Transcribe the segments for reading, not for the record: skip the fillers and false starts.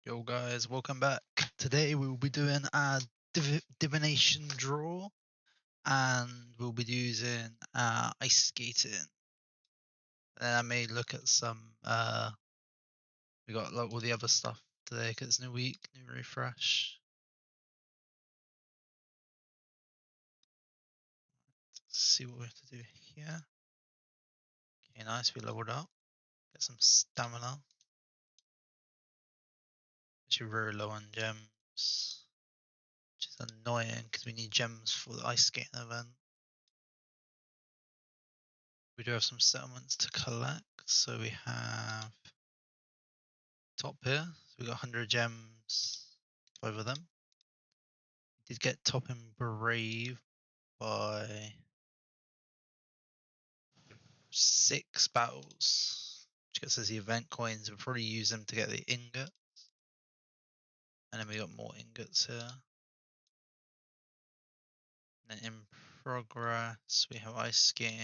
Yo guys, welcome back. Today we will be doing a divination draw and we'll be using ice skating. And I may look at some we got like all the other stuff today because it's new week, new refresh. Let's see what we have to do here. Okay, nice, we leveled up. Get some stamina. Actually very low on gems. Which is annoying because we need gems for the ice skating event. We do have some settlements to collect, so we have top here. So we got 100 gems, 5 of them. We did get top in Brave by 6 battles, which gets us the event coins. We'll probably use them to get the ingots. And then we got more ingots here. And then in progress, we have ice skating,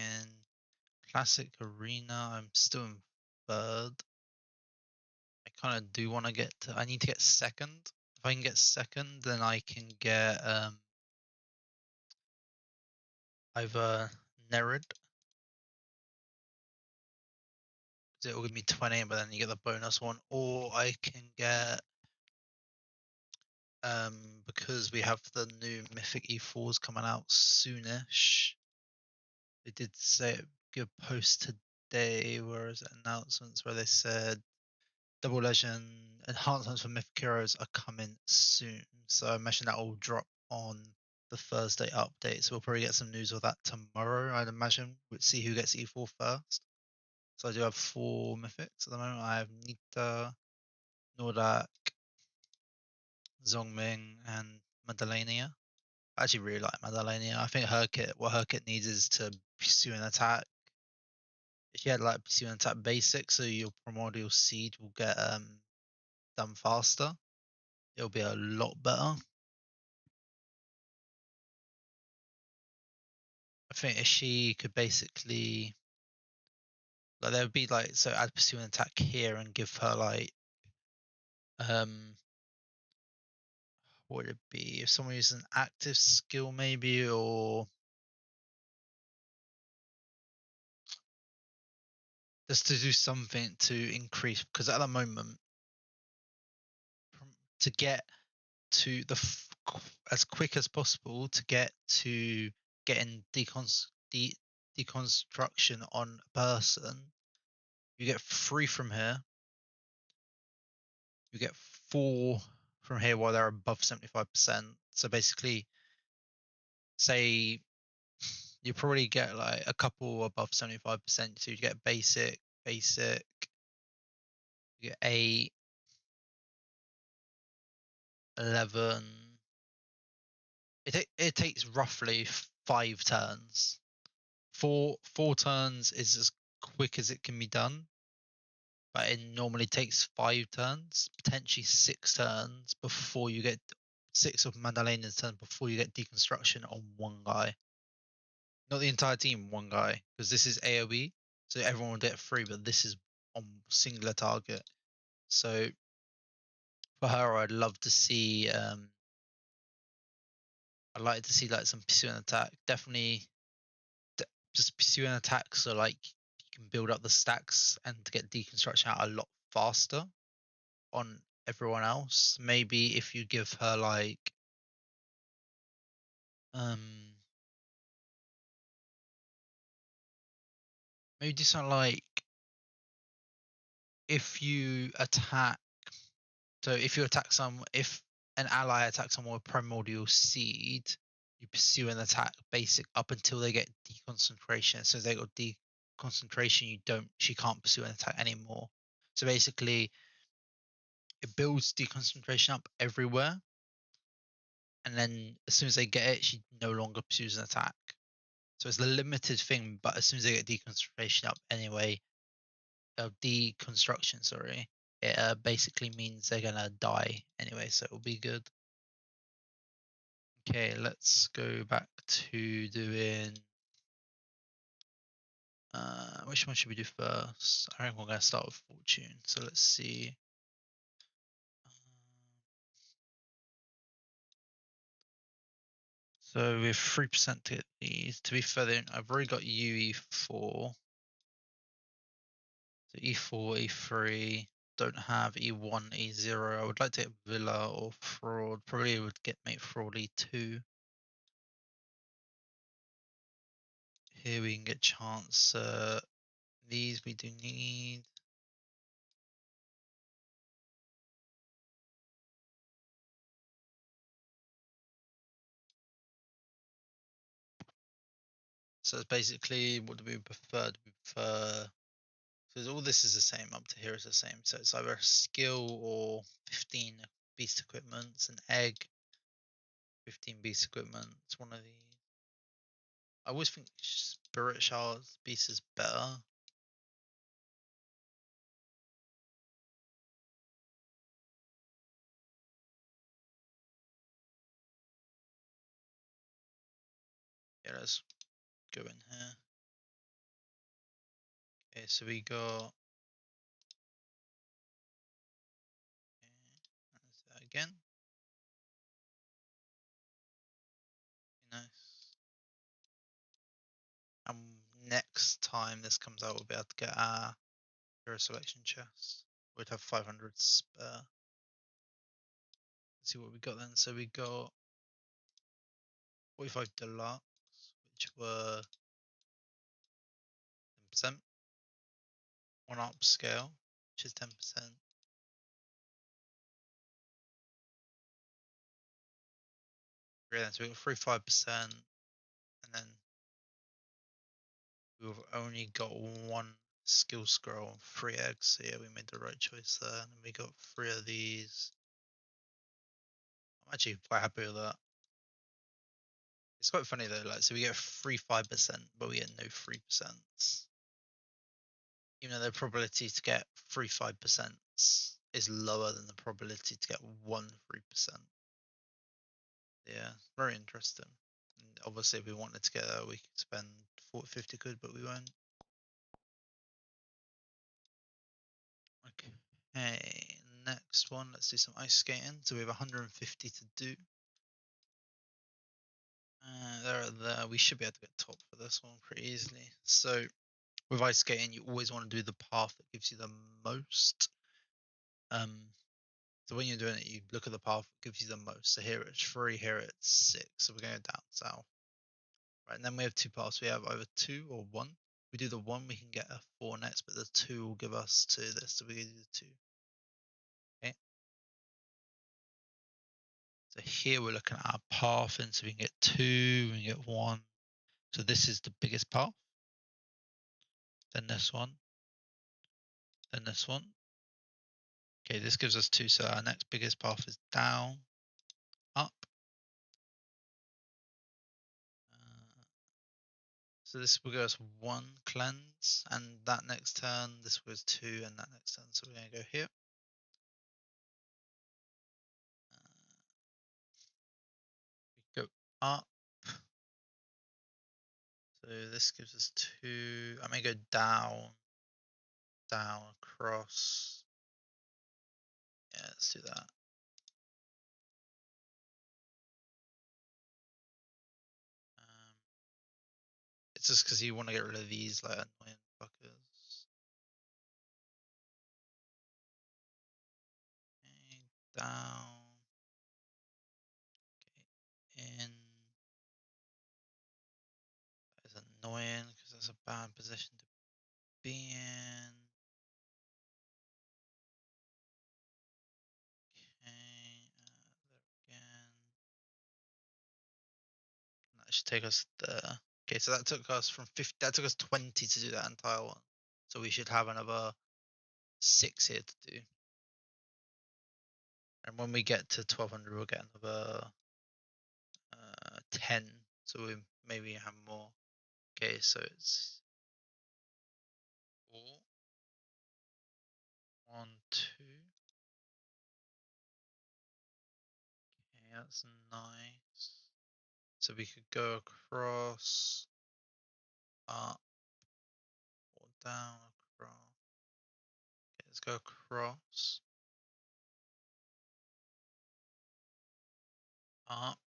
classic arena. I'm still in 3rd. I kind of do want to get to, I need to get 2nd. If I can get 2nd, then I can get either Nerid, because it will give me 20, but then you get the bonus one, or I can get because we have the new Mythic E4s coming out soonish. They did say good post today, where is it, announcements where they said double legend enhancements for Mythic Heroes are coming soon. So I imagine that will drop on the Thursday update. So we'll probably get some news of that tomorrow, I'd imagine. We'll see who gets E4 first. So I do have 4 mythics at the moment. I have Nita, Nordak, Zongming, and Madalenia. I actually really like Madalenia. I think what her kit needs is to pursue an attack. If she had like pursue an attack basic, so your primordial seed will get done faster. It'll be a lot better. I think if she could basically, like, there would be like, so add pursue an attack here and give her like what would it be if someone uses an active skill maybe, or just to do something to increase, because at the moment to get to the as quick as possible to get to getting deconstruction on a person, you get 3 from here, you get 4 from here while they're above 75%. So basically, say you probably get like a couple above 75%. So you get basic, you get 8, 11. It takes roughly 5 turns. 4 turns is as quick as it can be done, but it normally takes 5 turns, potentially 6 turns before you get 6 of Madalena's turn before you get deconstruction on one guy. Not the entire team, one guy, because this is AoE, so everyone will get 3, but this is on singular target. So for her, I'd love to see I'd like to see like some pursue and attack. Definitely just pursue and attack, so like you can build up the stacks and to get deconstruction out a lot faster on everyone else. Maybe if you give her like maybe do something like, if you attack, so if if an ally attacks someone with primordial seed, you pursue an attack basic up until they get deconcentration. So they got deconcentration, she can't pursue an attack anymore. So basically it builds deconcentration up everywhere, and then as soon as they get it, she no longer pursues an attack. So it's a limited thing, but as soon as they get deconcentration up anyway, deconstruction, sorry, it basically means they're gonna die anyway, so it'll be good. Okay, let's go back to doing which one should we do first? I think we're gonna start with fortune. So let's see. So we have 3% to get these. To be fair, I've already got UE4. So E4, E3. Don't have E1, E0. I would like to get Villa or Fraud. Probably would get mate Fraud E2. Here we can get chance. These we do need. So it's basically, what do we prefer? Do we prefer? Because all this is the same. Up to here is the same. So it's either a skill or 15 beast equipment. It's an egg. 15 beast equipment. It's one of these. I always think Spirit Shards beast is better. Yeah, let's go in here. Okay, so we got. Let's do that again. Nice. And next time this comes out, we'll be able to get our hero selection chest. We'd have 500 spare. Let's see what we got then. So we got 45 deluxe, which were 10%. One upscale, which is 10%. Yeah, so we got 35%, and then we've only got one skill scroll and 3 eggs. So yeah, we made the right choice there. And we got 3 of these. I'm actually quite happy with that. It's quite funny though, like, so we get 5%, but we get no 3%. Even though the probability to get 5% is lower than the probability to get 3%. Yeah, very interesting. And obviously, if we wanted to get that, we could spend 40, 50 quid, but we won't. Okay, next one. Let's do some ice skating. So we have 150 to do. There. We should be able to get top for this one pretty easily. So with ice skating, you always want to do the path that gives you the most. So when you're doing it, you look at the path that gives you the most. So here it's 3, here it's 6. So we're going down south. Right, and then we have 2 paths. We have either 2 or 1. If we do the 1, we can get a 4 next, but the 2 will give us to this. So we're going to do the 2. Okay. So here we're looking at our path, and so we can get 2, we can get 1. So this is the biggest path. Then this one. Then this one. Okay, this gives us 2. So our next biggest path is down, up. So this will give us 1 cleanse, and that next turn, this was 2, and that next turn. So we're going to go here. We go up. So this gives us 2. I may go down, down, across. Yeah, let's do that. It's just because you want to get rid of these like annoying fuckers. Okay, down. Okay, in. That is annoying because that's a bad position to be in. Okay, there again. That should take us there. Okay, so that took us from 50. That took us 20 to do that entire one. So we should have another 6 here to do. And when we get to 1200, we'll get another 10. So we maybe have more. Okay, so it's 4, 1, 2. Okay, that's nice. So we could go across, up, or down, across. Okay, let's go across, up,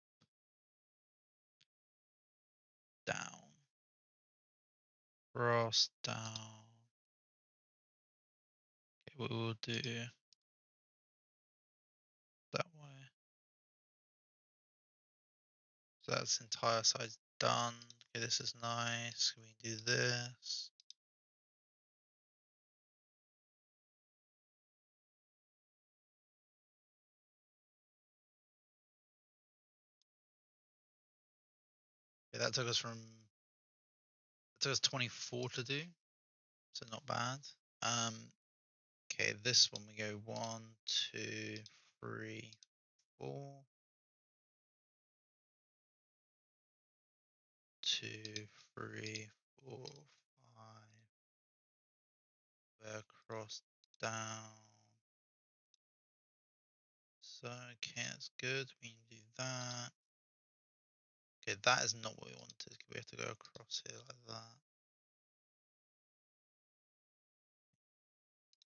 cross down. Okay, we will do that way. So that's entire side done. Okay, this is nice. We can do this. Okay, that took us 24 to do, so not bad. Okay, this one we go 1, 2, 3, 4. 2, 3, 4, 5. We're across down. So okay, that's good. We can do that. Okay, that is not what we wanted. We have to go across here like that.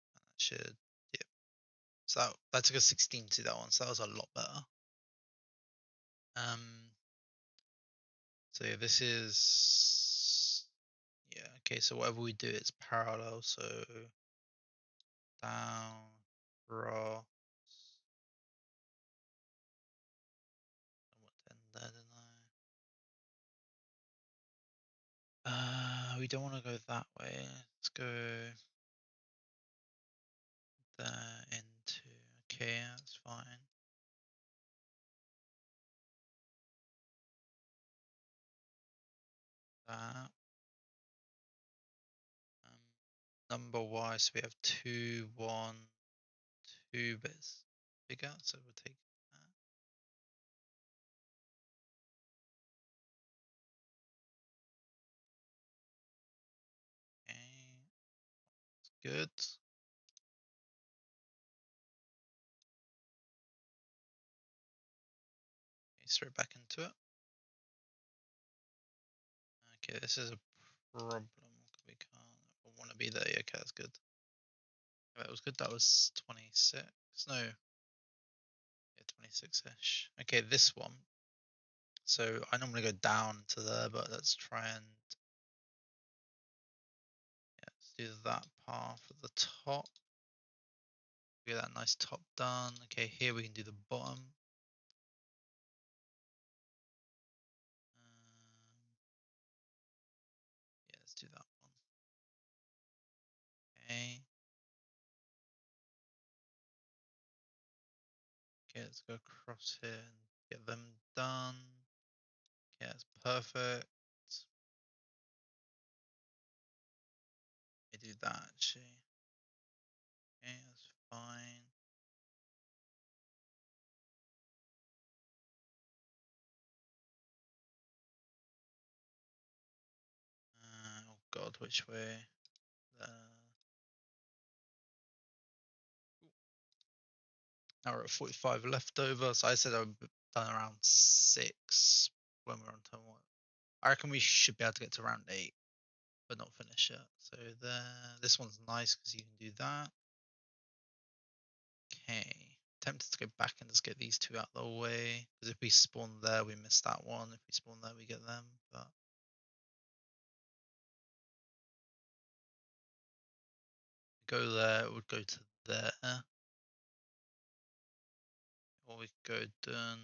And that should, yeah. So that took us 16 to that one, so that was a lot better. So yeah, this is, yeah, okay, so whatever we do, it's parallel, so down, cross. I want to end there, didn't I? We don't want to go that way. Let's go there into, okay, that's fine. That. Number wise, we have 2, 1, 2 bits bigger, so we'll take that. Okay, that's good. Okay, straight back into it. Okay, this is a problem. We can't want to be there. Yeah, okay, that's good. That was good. That was 26. No, yeah, 26-ish. Okay, this one. So I normally go down to there, but let's try and let's do that path at the top. Get that nice top done. Okay, here we can do the bottom. Yeah, let's do that one. Okay. Okay, let's go across here and get them done. Okay, that's perfect. Let me do that actually. Okay, that's fine. Oh god, which way? Now we're at 45 left over. So I said I've done around 6 when we're on turn 1. I reckon we should be able to get to round 8, but not finish it. So there, this one's nice because you can do that. Okay, tempted to go back and just get these 2 out of the way, because if we spawn there, we miss that one. If we spawn there, we get them. But go there, it would go to there. Or we could go done,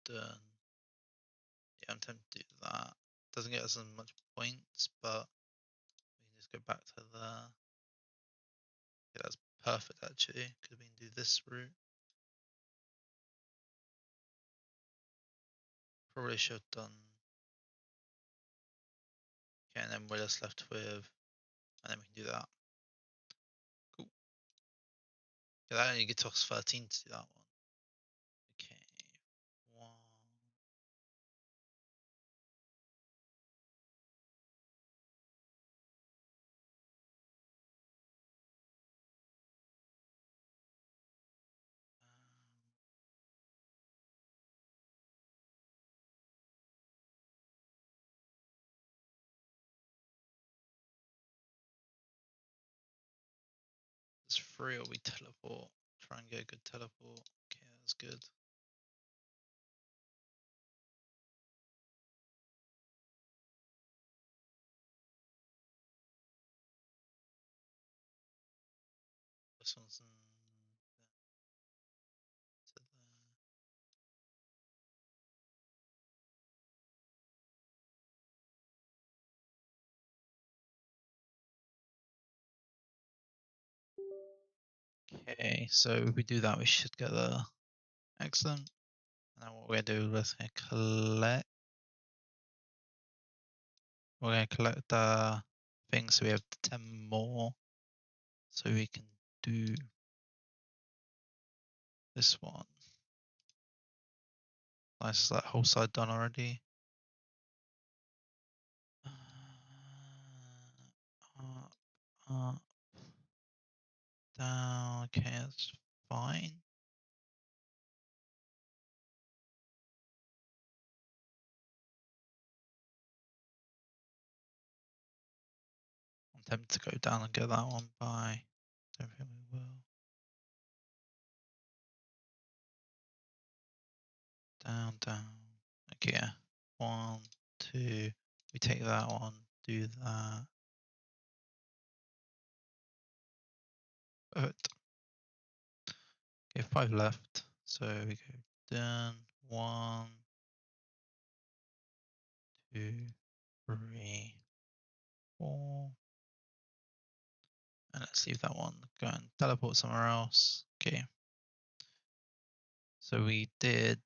done. Yeah, I'm tempted to do that. Doesn't get us as much points, but we can just go back to there. Yeah, that's perfect actually, because we can do this route. Probably should have done. Okay, and then we're just left with, and then we can do that. Cool. Yeah, that only gets us 13 to do that one. Okay, 1. It's free or we teleport. Try and get a good teleport. Okay, that's good. This one's okay, so if we do that, we should get the excellent. And then what we're gonna do is collect. We're gonna collect the things, so we have 10 more, so we can do this one. Nice, is that whole side done already? Up, up, down. Okay, that's fine. I'm tempted to go down and get that one by. Don't think we will. Down, down. Okay, yeah. 1, 2. We take that one, do that. Perfect. Okay, 5 left. So we go down. 1, 2, 3, 4. And let's leave that one. Go and teleport somewhere else. Okay. So we did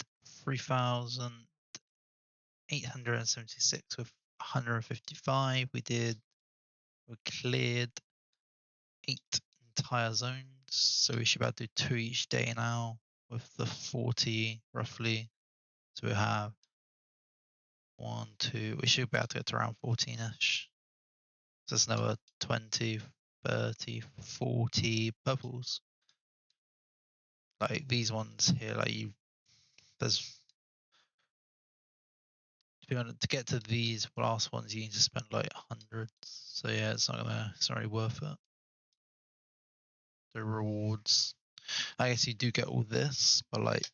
3,876 with 155. We cleared 8 entire zones. So we should be able to do 2 each day now with the 40 roughly. So we have 1, 2. We should be able to get to around 14ish. So there's another 20, 30, 40 purples. Like these ones here, like there's, to be honest, to get to these last ones, you need to spend like hundreds. So yeah, it's not really worth it. The rewards, I guess you do get all this, but like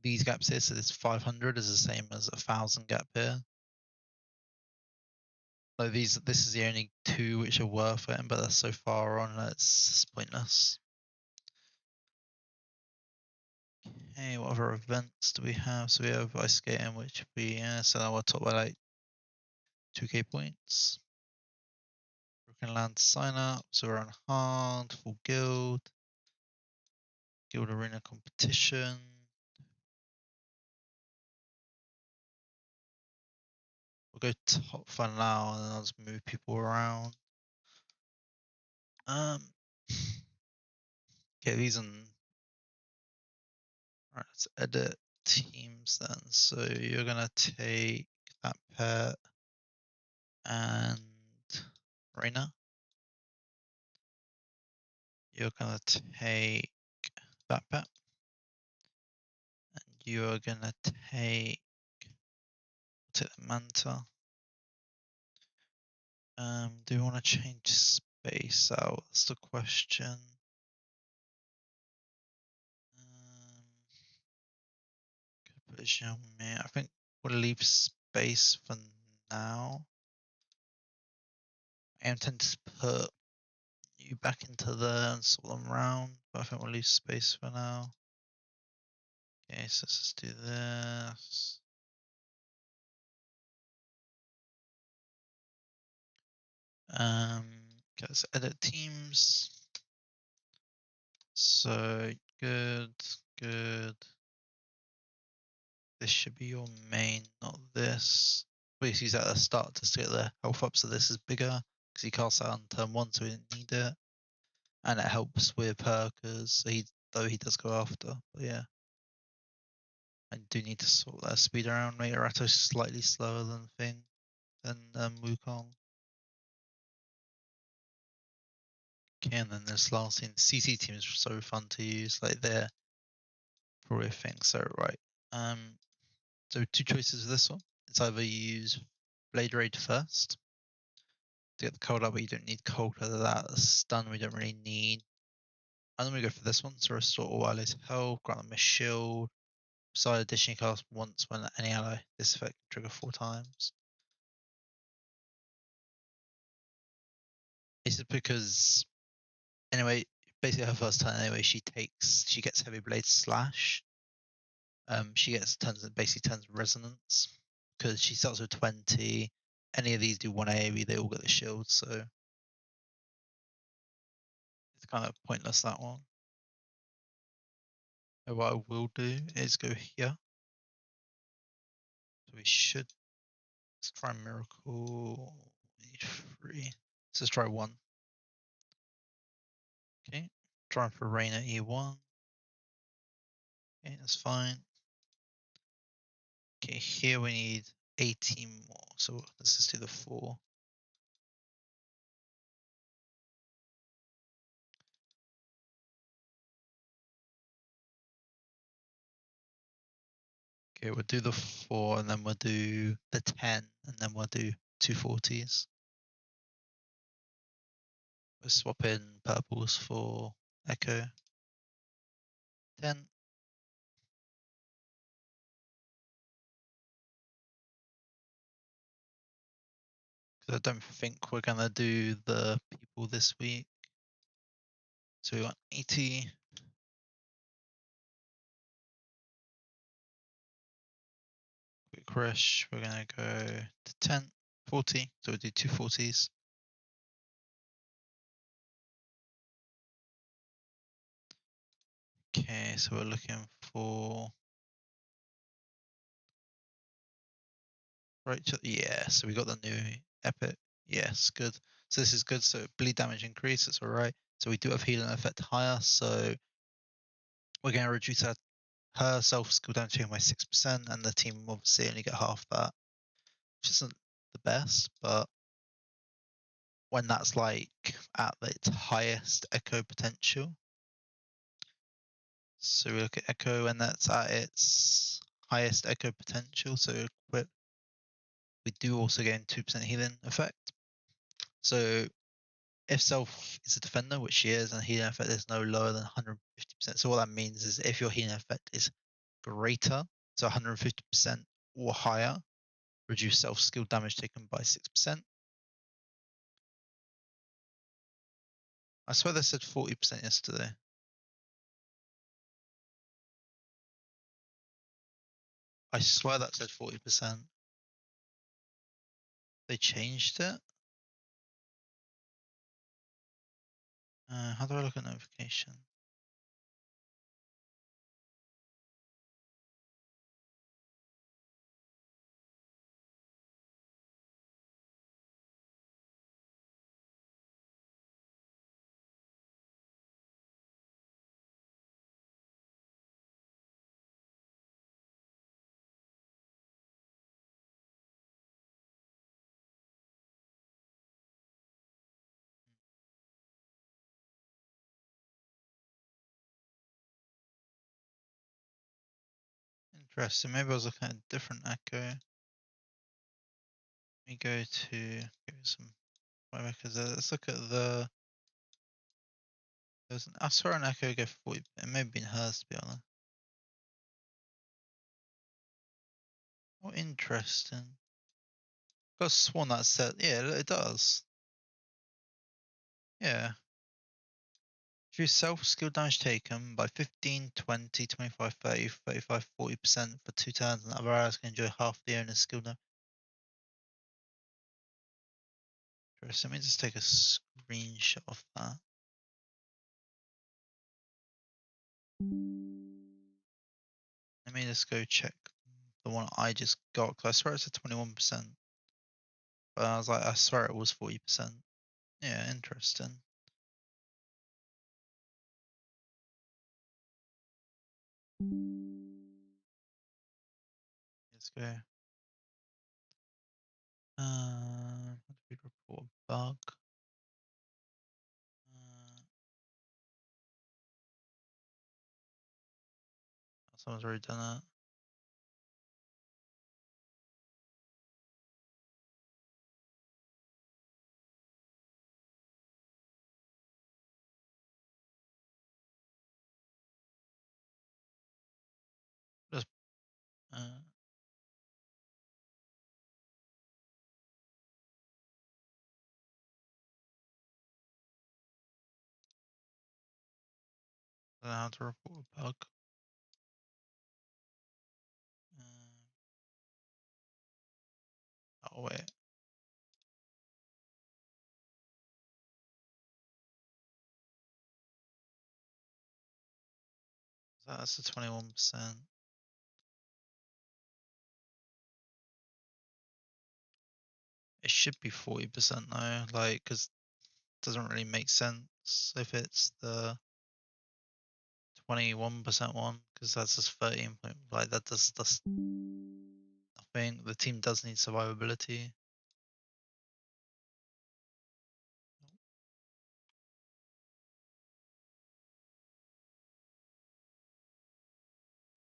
these gaps here, so this 500 is the same as 1,000 gap here. Like this is the only 2 which are worth it, but that's so far on that it's pointless. Okay, what other events do we have? So we have ice skating, which we so now we're top by like 2k points. Broken Land sign up, so we're on hard, full guild arena competition. We'll go top for now, and then I'll just move people around. Okay, these and right, let's edit teams then. So you're gonna take that pet and Reina. You're gonna take that pet, and you're gonna take the Manta. Do you want to change space out? That's the question. Put Xiaomi. I think we'll leave space for now. I intend to put you back into there and sort them around, but I think we'll leave space for now. Okay, so let's just do this. Okay, let's edit teams. So good. This should be your main, not this. Please use that at the start just to get the health up, so this is bigger because he cast that on turn 1, so we didn't need it. And it helps with perkers, though he does go after. But yeah, I do need to sort that speed around. Make Arato slightly slower than Wukong. Okay, and then this last thing, CC team is so fun to use. Like they're probably a thing. So right, so 2 choices for this one. It's either you use Blade Raid first to get the cold up, but you don't need cold for that. Stun we don't really need. And then we go for this one, so restore all allies' health, grant them a shield. Side addition cast once when any ally. This effect can trigger 4 times. This is because anyway, basically her first turn anyway, she gets heavy blade slash. She gets basically turns resonance because she starts with 20. Any of these do 1 AoE, they all get the shield, so it's kind of pointless that one. So what I will do is go here. So we should let's try miracle. We need 3. Let's just try 1. Okay. Trying for rain at E1. Okay, that's fine. Okay, here we need 18 more. So let's just do the 4. Okay, we'll do the 4 and then we'll do the 10 and then we'll do 240s. We'll swap in purples for Echo. 10. Because I don't think we're gonna do the people this week. So we want 80. Quick rush, we're gonna go to 10, 40. So we'll do 240s. Okay, so we're looking for right. Yeah, so we got the new epic. Yes, good. So this is good. So bleed damage increase. That's all right. So we do have healing effect higher. So we're going to reduce her self skill damage taken by 6%, and the team obviously only get half that, which isn't the best, but when that's like at its highest echo potential. So we look at echo and that's at its highest echo potential. So we do also gain 2% healing effect. So if self is a defender, which she is, and healing effect is no lower than 150%. So what that means is if your healing effect is greater, so 150% or higher, reduce self skill damage taken by 6%. I swear they said 40% yesterday. I swear that said 40%. They changed it. How do I look at notification? Interesting. Maybe I was looking at a different echo. Let me go to give me some echoes. Let's look at the. I saw an echo go 40. It may have been hers to be honest. Oh, interesting. Got sworn that said. Yeah, it does. Yeah. Through self skill damage taken by 15, 20, 25, 30, 35, 40% for 2 turns, and other allies can enjoy half the owner's skill damage. Let me just take a screenshot of that. Let me just go check the one I just got, because I swear it's a 21%. But I was like, I swear it was 40%. Yeah, interesting. Let's go. How do we report a bug? Someone's already done that. Just, don't know how to report a bug. Oh wait. That's the 21%. It should be 40% though, like, because it doesn't really make sense if it's the 21% one, because that's just 13 point. Like that does nothing. The team does need survivability.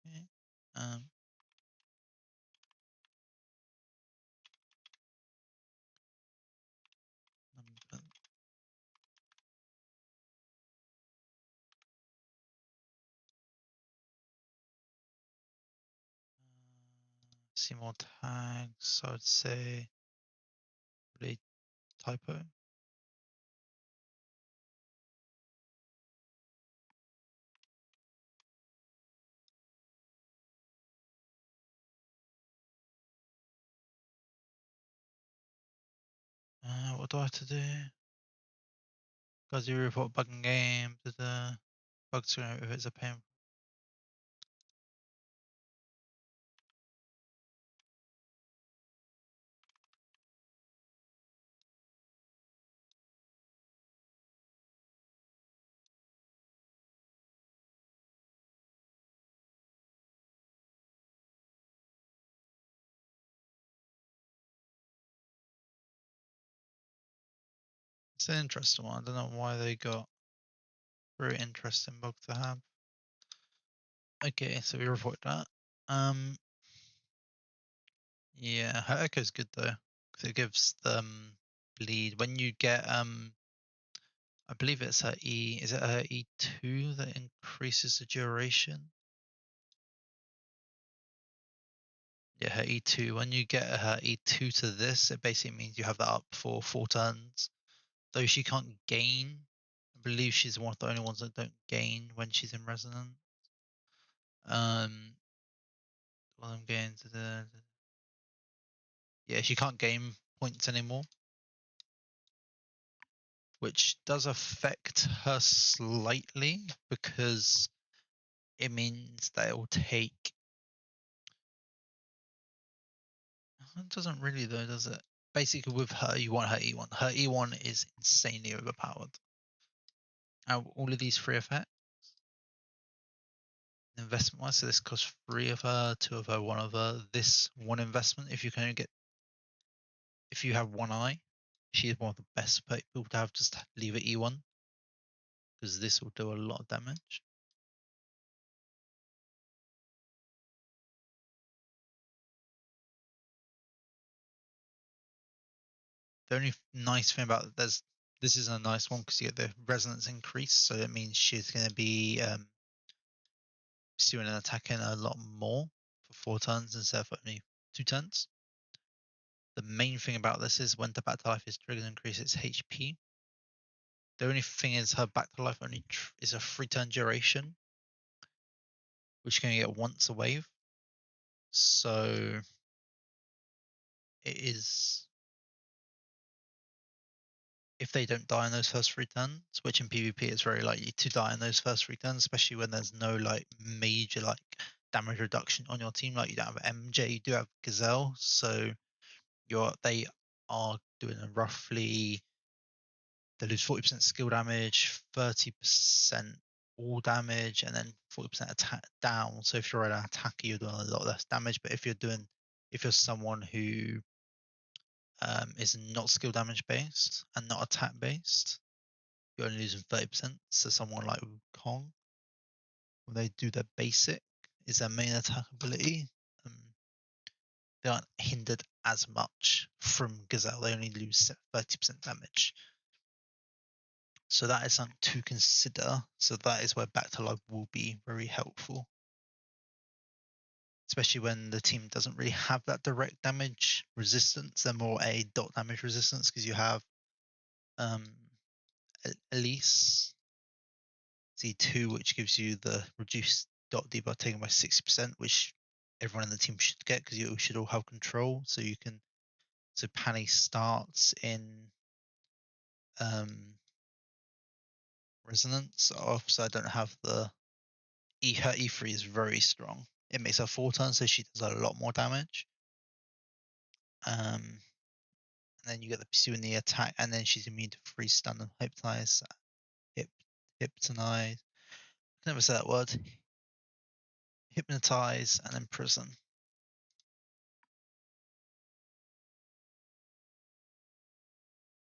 Okay. Number, see more tags. I would say really typo. What do I have to do? Guys, you report bug in game. The bug screen if it's a pain. It's an interesting one. I don't know why they got very interesting bug to have. Okay, so we report that. Yeah, her echo's good though, because it gives them bleed. When you get I believe it's her E. Is it her E2 that increases the duration? Yeah, her E2. When you get her E2 to this, it basically means you have that up for 4 turns. Though she can't gain, I believe she's one of the only ones that don't gain when she's in resonance. Well, I'm getting to the yeah, she can't gain points anymore, which does affect her slightly because it means that it will take. It doesn't really though, does it? Basically, with her, you want her E1. Her E1 is insanely overpowered. All of these 3 effects, investment wise, so this costs 3 of her, 2 of her, 1 of her. This one investment, if you can only get, if you have 1 eye, she is one of the best people to have. Just leave it E1 because this will do a lot of damage. The only nice thing about this is a nice one because you get the resonance increase, so it means she's going to be pursuing and attacking a lot more for 4 turns instead of only 2 turns. The main thing about this is when the back to life is triggered, increase its HP. The only thing is her back to life only is a 3 turn duration, which you can get once a wave. So it is, if they don't die in those first 3 turns, which in PvP is very likely to die in those first 3 turns, especially when there's no like major like damage reduction on your team. Like you don't have MJ, you do have Gazelle, so they are doing a roughly, they lose 40% skill damage, 30% all damage, and then 40% attack down. So if you're an attacker, you're doing a lot less damage. But if you're someone who is not skill damage based and not attack based, you're only losing 30%. So someone like Wukong, when they do their basic, is their main attack ability, they aren't hindered as much from Gazelle. They only lose 30% damage. So that is something to consider. So that is where Back to Life will be very helpful, especially when the team doesn't really have that direct damage resistance. They're more a dot damage resistance because you have Elise C2, which gives you the reduced dot debuff taken by 60%, which everyone in the team should get because you should all have control. So you can. So Panny starts in resonance off, so I don't have the her E3 is very strong. It makes her 4 turns, so she does a lot more damage. And then you get the pursue in the attack, and then she's immune to freeze, stun, and hypnotize. Hypnotize. I can never say that word. Hypnotize and imprison.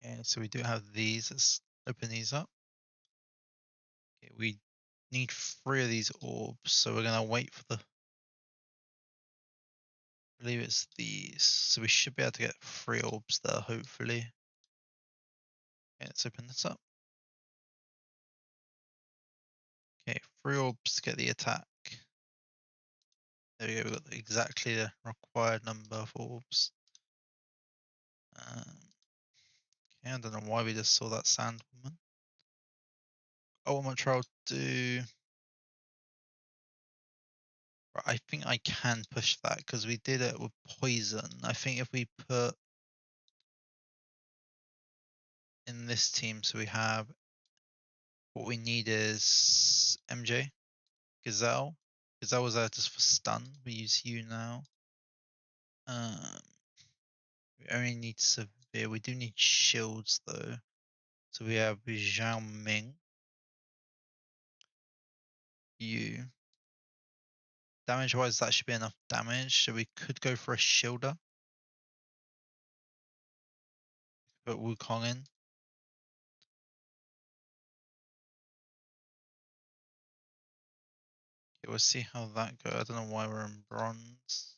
Okay, so we do have these. Let's open these up. Okay, we need 3 of these orbs, so we're gonna wait for the. I believe it's these. So we should be able to get 3 orbs there, hopefully. Okay, let's open this up. Okay, 3 orbs to get the attack. There we go, we've got exactly the required number of orbs. Okay, I don't know why we just saw that sand woman. Oh, I'm gonna try to do. I think I can push that because we did it with poison. I think if we put in this team, so we have what we need is MJ, Gazelle. Gazelle was there just for stun. We use you now. We only need severe. We do need shields though. So we have Zhao Ming, you. Damage wise, that should be enough damage. So we could go for a shielder. Put Wukong in. Okay, we'll see how that goes. I don't know why we're in bronze.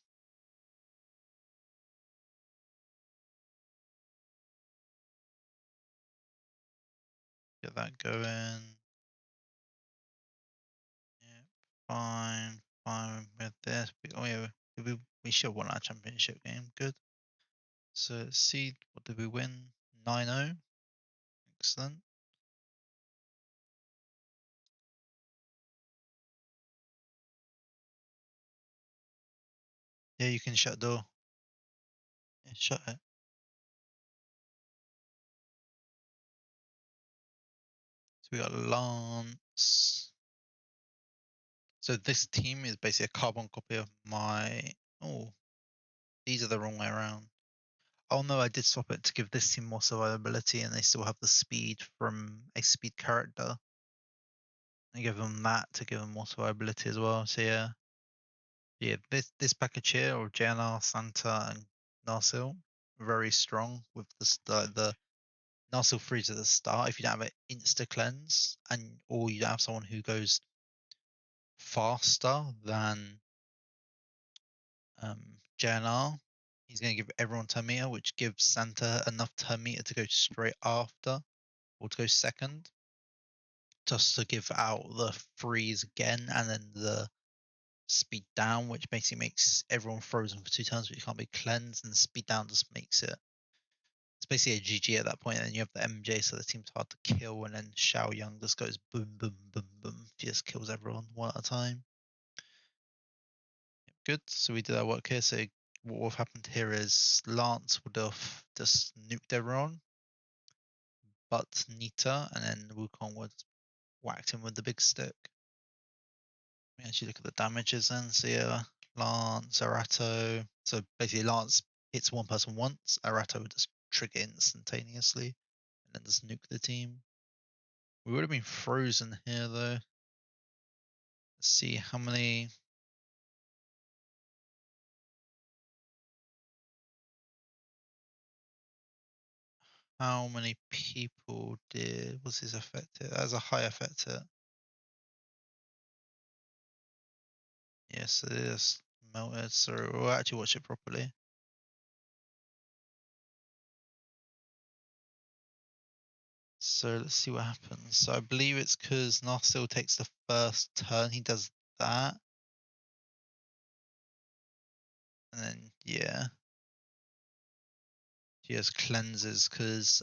Get that going. Yeah, fine with this. Oh yeah, we should have won our championship game. Good. So let's see, what did we win? 9-0. Excellent. Yeah, you can shut the door. Yeah, shut it. So we got Lance. So this team is basically a carbon copy of my. Oh, these are the wrong way around. Oh no, I did swap it to give this team more survivability, and they still have the speed from a speed character. I give them that to give them more survivability as well. So yeah, this package here of JNR, Santa, and Narsil, very strong with the Narsil freeze at the start. If you don't have an insta cleanse, or you don't have someone who goes faster than JNR, he's going to give everyone turn meter, which gives Santa enough turn meter to go straight after or to go second, just to give out the freeze again and then the speed down, which basically makes everyone frozen for 2 turns, but you can't be cleansed, and the speed down just makes it. It's basically a GG at that point, and you have the MJ, so the team's hard to kill, and then Xiao Yang just goes boom, boom, boom, boom, just kills everyone one at a time. Good, so we did our work here. So what will have happened here is Lance would have just nuked everyone, but Nita, and then Wukong would whacked him with the big stick. Let me actually look at the damages then. So yeah, Lance, Arato. So basically Lance hits one person once, Arato would just trigger instantaneously and then just nuke the team. We would have been frozen here though. Let's see how many. How many people was this affected? That was a high effect hit. Yes, it is melted. So we'll actually watch it properly. So let's see what happens. So I believe it's because Narsil takes the first turn. He does that. And then, yeah. He has cleanses because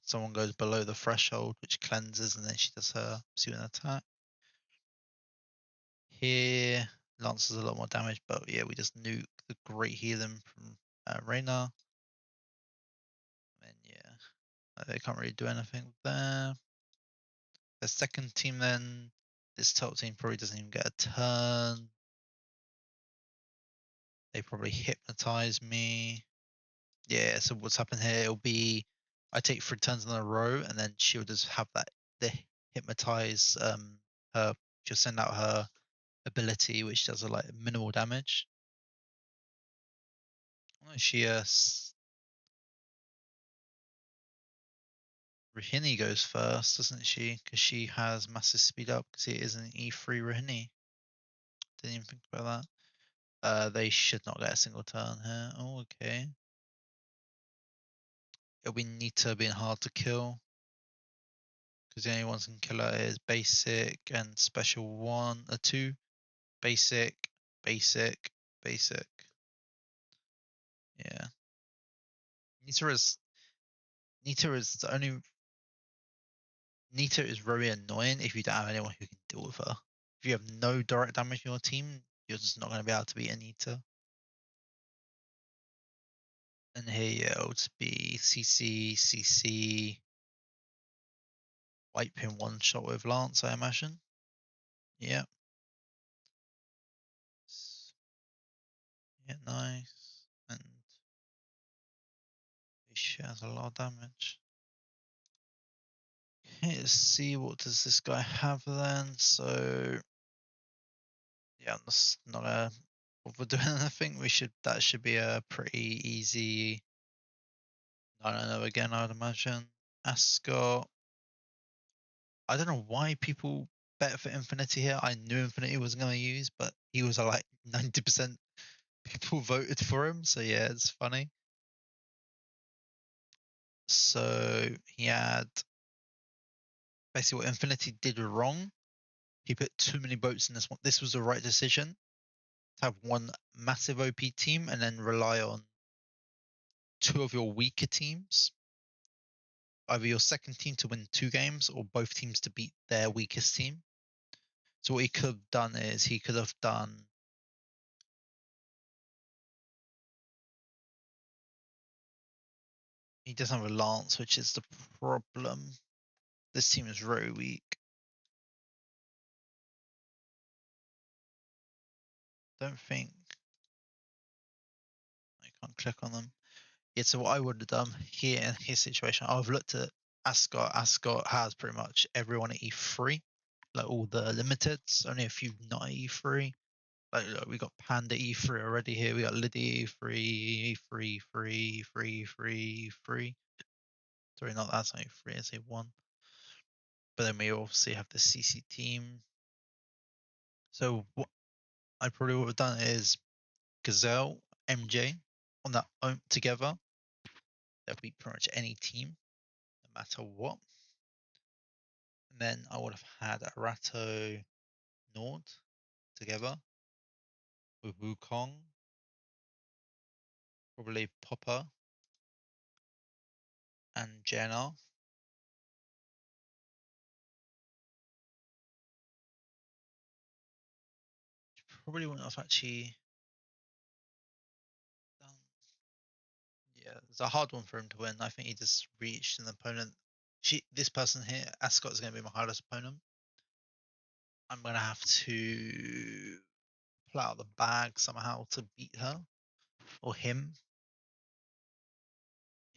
someone goes below the threshold, which cleanses, and then she does her pursuing attack. Here, Lance does a lot more damage, but yeah, we just nuke the Great Healing from Reyna. And yeah, they can't really do anything there. The second team then, this top team probably doesn't even get a turn. They probably hypnotize me. Yeah, so what's happened here, it'll be I take 3 turns in a row, and then she'll just have the hypnotize her. She'll send out her ability, which does like minimal damage. She Rohini goes first, doesn't she? Because she has massive speed up because it is an E3 Rohini. Didn't even think about that. They should not get a single turn here. Oh, okay. It'll be Nita being hard to kill because the only ones who can kill her is basic and special 1 or 2. Basic, basic, basic. Yeah. Nita is the only. Nita is very annoying if you don't have anyone who can deal with her. If you have no direct damage in your team, you're just not going to be able to beat Anita. And here, yeah, it'll just be CC, white pin 1 shot with Lance, I imagine. Yeah. Yeah, nice. And she has a lot of damage. Okay, let's see, what does this guy have then? So yeah, I'm just not bother doing anything. That should be a pretty easy. I don't know, again, I would imagine. Ascot. I don't know why people bet for Infinity here. I knew Infinity was going to use, but he was like 90% people voted for him. So yeah, it's funny. So he had basically what Infinity did wrong. He put too many boats in this one. This was the right decision to have one massive OP team and then rely on 2 of your weaker teams. Either your second team to win 2 games or both teams to beat their weakest team. So what he could have done is he could have done. He doesn't have a lance, which is the problem. This team is very weak. Don't think. I can't click on them. Yeah, so what I would have done here in his situation, I've looked at Ascot. Ascot has pretty much everyone at E3, like all the limiteds, only a few not at E3. Like look, we got Panda E3 already here. We got Lydia E3, E3, free, free, free, free. Sorry, not that's only 3, it's a 1. But then we obviously have the CC team. So what I probably would have done is Gazelle, MJ on that together. They'll beat pretty much any team, no matter what. And then I would have had Arato Nord together with Wukong, probably Popper and Jenna. Probably wouldn't have actually done. Yeah, it's a hard one for him to win. I think he just reached an opponent. This person here, Ascot, is going to be my hardest opponent. I'm going to have to pull out the bag somehow to beat her or him.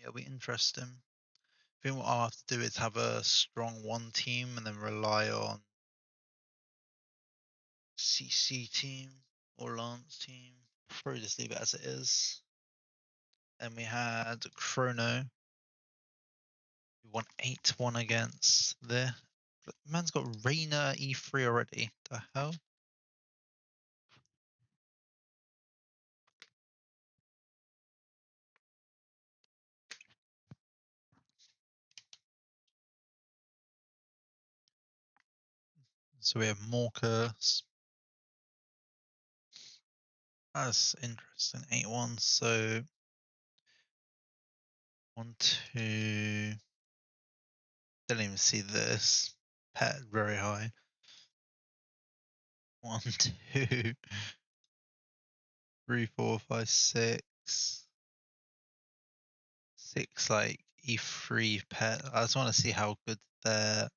Yeah, it'll be interesting. I think what I'll have to do is have a strong 1 team and then rely on CC team or Lance team. Probably just leave it as it is. Then we had Chrono, who won 8-1 against the man's got Reyna E3 already. The hell? So we have Morcus. That's interesting. 8-1. So 1, 2. Didn't even see this. Pet very high. 1, 2, 3, 4, 5, 6. 6 like E3 pet. I just want to see how good their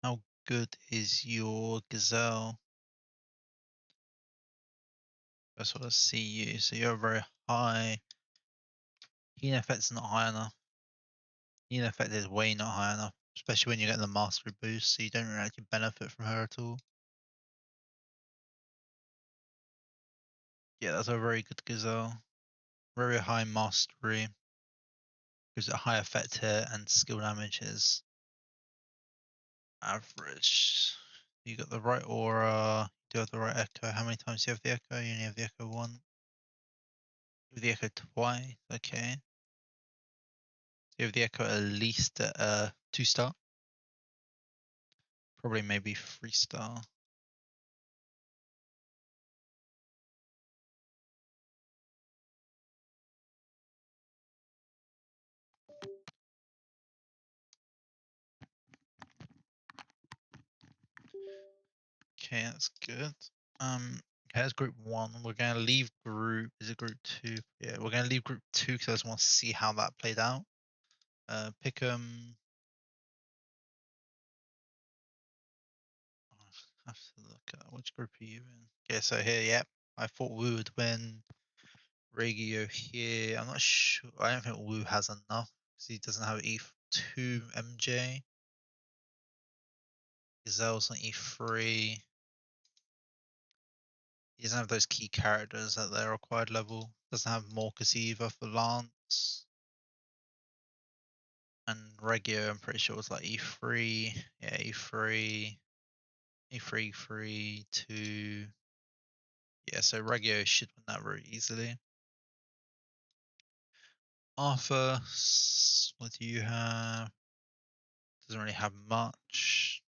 how good is your gazelle? I just want to see you. So you're very high. Healing effect's not high enough. Healing effect is way not high enough, especially when you're getting the mastery boost, so you don't really actually benefit from her at all. Yeah, that's a very good gazelle. Very high mastery. Gives it a high effect hit, and skill damage is average. You got the right aura. You do have the right echo. How many times do you have the echo? You only have the echo once. You have the echo twice. Okay. You have the echo at least at 2-star. Probably maybe 3-star. Okay, that's good. Okay, that's group 1. We're gonna leave group. Is it group 2? Yeah, we're gonna leave group 2 because I just want to see how that played out. Pick I have to look at which group are you in. Okay, so here, yep. I thought Wu would win. Regio here. I'm not sure. I don't think Wu has enough because he doesn't have E2 MJ. Gazelle's on E3. He doesn't have those key characters at their required level. Doesn't have Morcus either for Lance. And Regio, I'm pretty sure was like E3. Yeah, E3. E3, 3, 2. Yeah, so Regio should win that very easily. Arthur, what do you have? Doesn't really have much.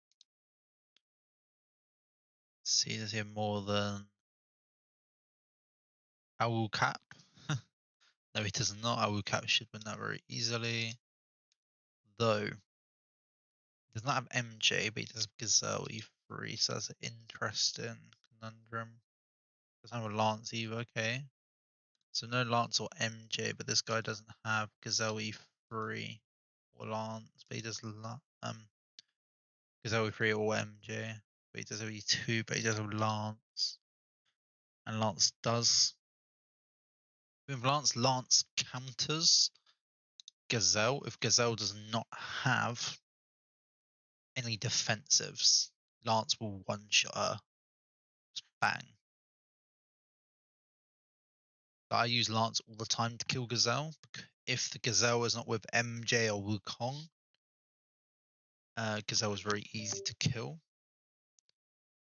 Let's see, does he have more than Owl Cap? No, he does not. Owl Cap should win that very easily. Though, he does not have MJ, but he does have Gazelle E3, so that's an interesting conundrum. Doesn't have a Lance either, okay. So no Lance or MJ, but this guy doesn't have Gazelle E3 or Lance, but he does Gazelle E3 or MJ, but he does have E2, but he does have Lance. And Lance does. With Lance counters Gazelle if Gazelle does not have any defensives. Lance will one-shot her. Just bang. But I use Lance all the time to kill Gazelle. If the Gazelle is not with MJ or Wukong, Gazelle is very easy to kill.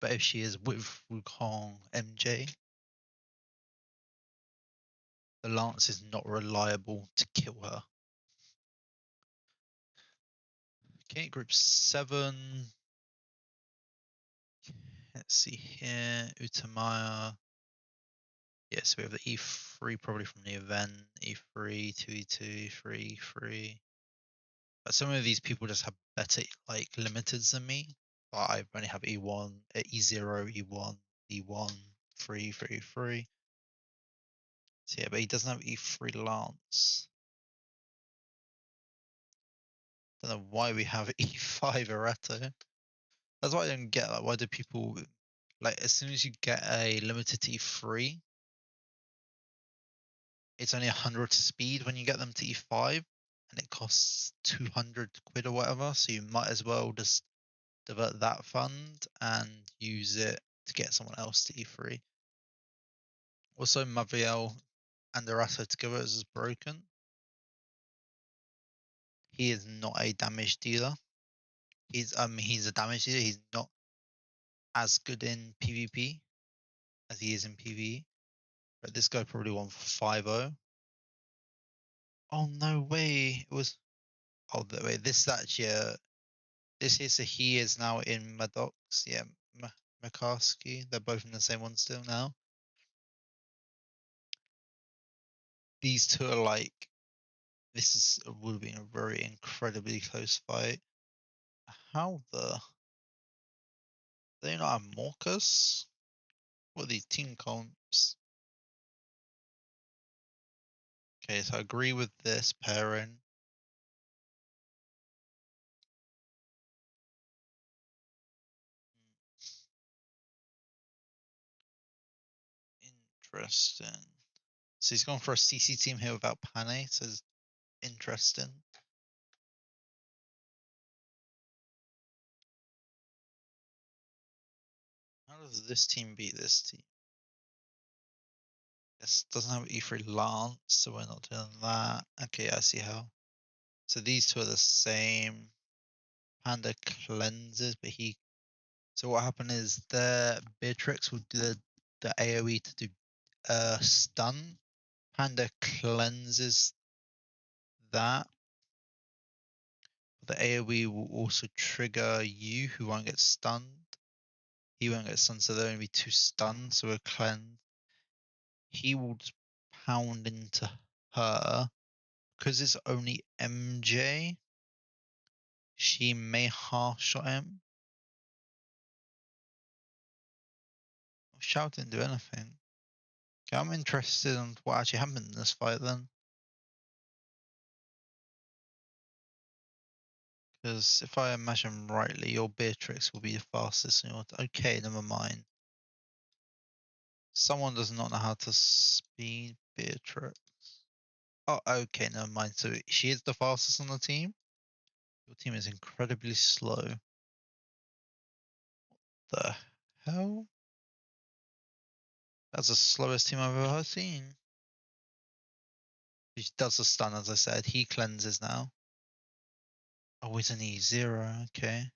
But if she is with Wukong MJ, the Lance is not reliable to kill her. Okay, group 7. Let's see here. Utamaya. Yes, we have the E3 probably from the event. E3, 2E2, E3, E3. But some of these people just have better like limiteds than me. But I only have E1, E0, E1, E1, 3, 3, 3. So yeah, but he doesn't have E3 Lance. Don't know why we have E5 Eretto. That's why I don't get. Like, why do people like as soon as you get a limited to E3, it's only 100 speed when you get them to E5, and it costs 200 quid or whatever. So you might as well just divert that fund and use it to get someone else to E3. Also, Maviel and Arasso together is broken. He is not a damage dealer. He's a damage dealer. He's not as good in PvP as he is in PvE. But this guy probably won for 5-0. Oh no way! It was. Oh wait, this actually. This is he is now in Maddox. Yeah, McCaskey. They're both in the same one still now. These two are like would have been a very incredibly close fight. How the? They not have Morcus? What are these team comps? Okay, so I agree with this pairing. Interesting. So he's gone for a CC team here without Pane, so it's interesting. How does this team beat this team? This doesn't have E3 Lance, so we're not doing that. Okay, I see how. So these two are the same. Panda cleanses, but he. So what happened is the Beatrix will do the AoE to do stun. Panda cleanses that. The AoE will also trigger you, who won't get stunned. He won't get stunned, so there'll only be 2 stuns, so we'll cleanse. He will just pound into her. Because it's only MJ, she may half shot him. Shout didn't do anything. Okay, I'm interested in what actually happened in this fight then. Because if I imagine rightly, your Beatrix will be the fastest. Okay, never mind. Someone does not know how to speed Beatrix. Oh, okay, never mind. So she is the fastest on the team. Your team is incredibly slow. The hell? That's the slowest team I've ever seen. He does the stun, as I said. He cleanses now. Oh, he's an E0. Okay.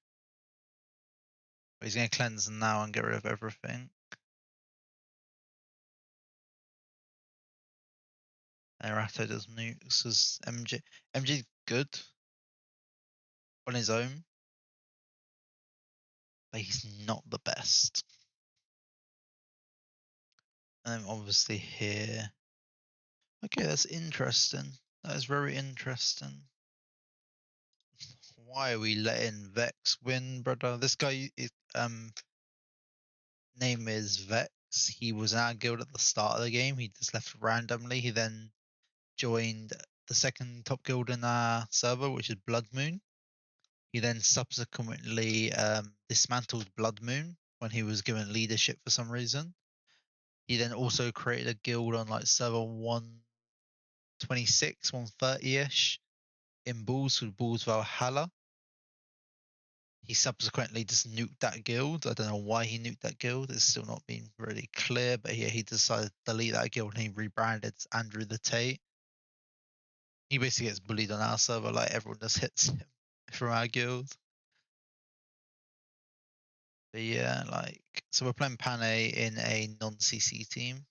He's going to cleanse now and get rid of everything. Arato does nukes because MJ's good on his own, but he's not the best. And then obviously here. Okay, that's interesting. That is very interesting. Why are we letting Vex win, brother? This guy is, name is Vex. He was in our guild at the start of the game. He just left randomly. He then joined the second top guild in our server, which is Blood Moon. He then subsequently dismantled Blood Moon when he was given leadership for some reason. He then also created a guild on like server 126, 130-ish in Bulls called Bulls Valhalla. He subsequently just nuked that guild. I don't know why he nuked that guild. It's still not been really clear, but yeah, he decided to delete that guild and he rebranded Andrew the Tate. He basically gets bullied on our server, like everyone just hits him from our guild. But yeah, like, so we're playing Pane in a non-CC team.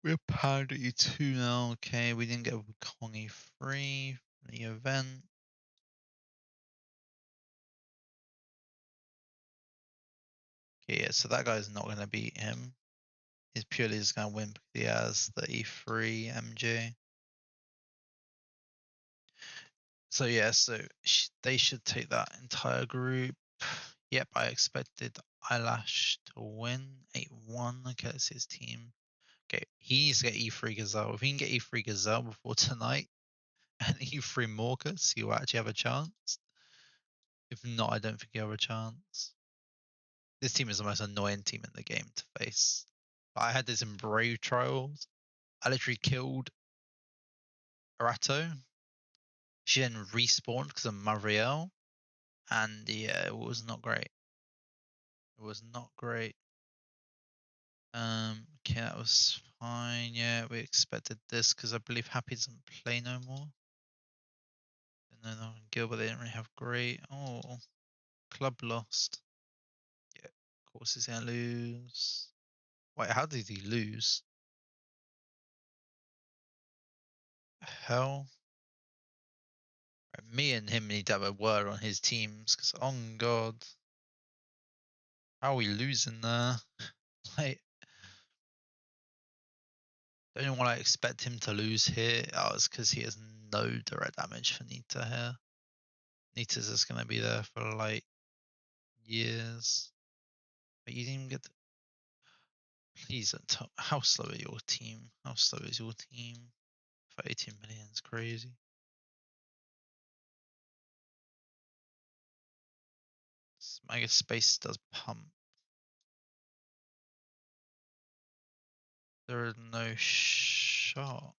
We're Pound at E2 now. Okay, we didn't get Kongi free for the event. Okay, yeah, so that guy's not going to beat him. He's purely just going to win because he has the E3 MJ. So yeah, so they should take that entire group. Yep, I expected Eyelash to win 8-1. Okay, that's his team. Okay, he needs to get E3 Gazelle. If he can get E3 Gazelle before tonight and E3 Morcus, he will actually have a chance. If not, I don't think he'll have a chance. This team is the most annoying team in the game to face. I had this in Brave Trials. I literally killed Arato. She then respawned because of Marielle. And yeah, it was not great. It was not great. Okay, that was fine. Yeah, we expected this because I believe Happy doesn't play no more. And then on Gilbert, they didn't really have great. Oh, club lost. Yeah, of course he's gonna lose. Wait, how did he lose? Hell. Right, me and him need to have a word on his teams because, oh god, how are we losing there? Like, The only one I expect him to lose here is because he has no direct damage for Nita here. Nita's just going to be there for like years. But you didn't even get to... Please don't tell... How slow are your team? How slow is your team? For 18 million is crazy. I guess space does pump. There is no shot.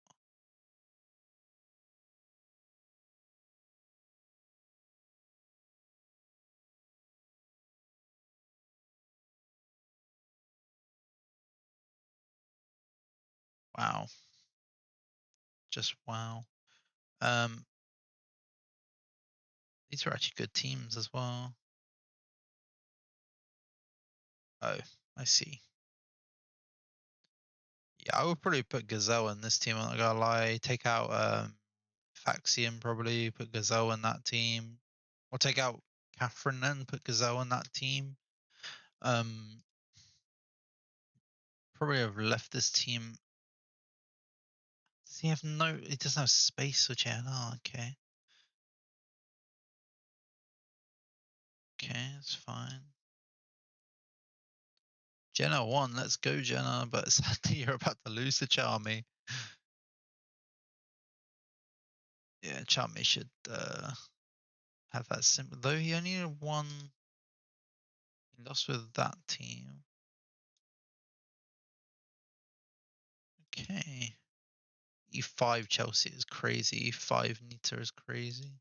Wow. Just wow. These are actually good teams as well. Oh, I see. Yeah, I would probably put Gazelle in this team. I'm not gonna lie. Take out Faxian probably. Put Gazelle in that team. Or take out Catherine then. Put Gazelle in that team. Probably have left this team. Does he have no? He doesn't have space for JNR. Okay. Okay, that's fine. Jenna won. Let's go, Jenna. But sadly, you're about to lose to Charmy. Yeah, Charmy should have that simple. Though he only won. He lost with that team. Okay. E5 Chelsea is crazy. E5 Nita is crazy.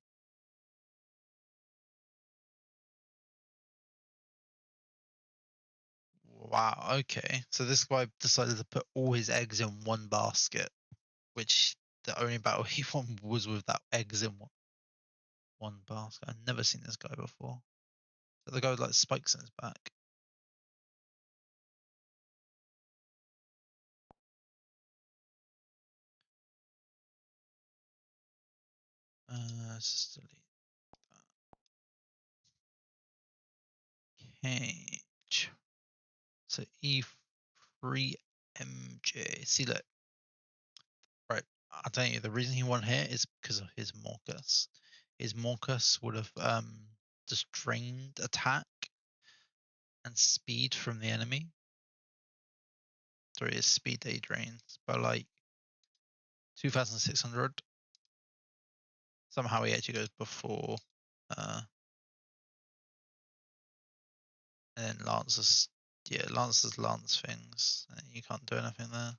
Wow. Okay. So this guy decided to put all his eggs in one basket, which the only battle he won was with that eggs in one basket. I've never seen this guy before. So the guy with like spikes in his back. Let's just delete that. Okay. So E3 MJ. See, look. Right. I'll tell you, the reason he won here is because of his Morcus. His Morcus would have just drained attack and speed from the enemy. Sorry, his speed they drains by like 2,600. Somehow he actually goes before. And then Lance's, yeah, Lance's Lance things. You can't do anything there.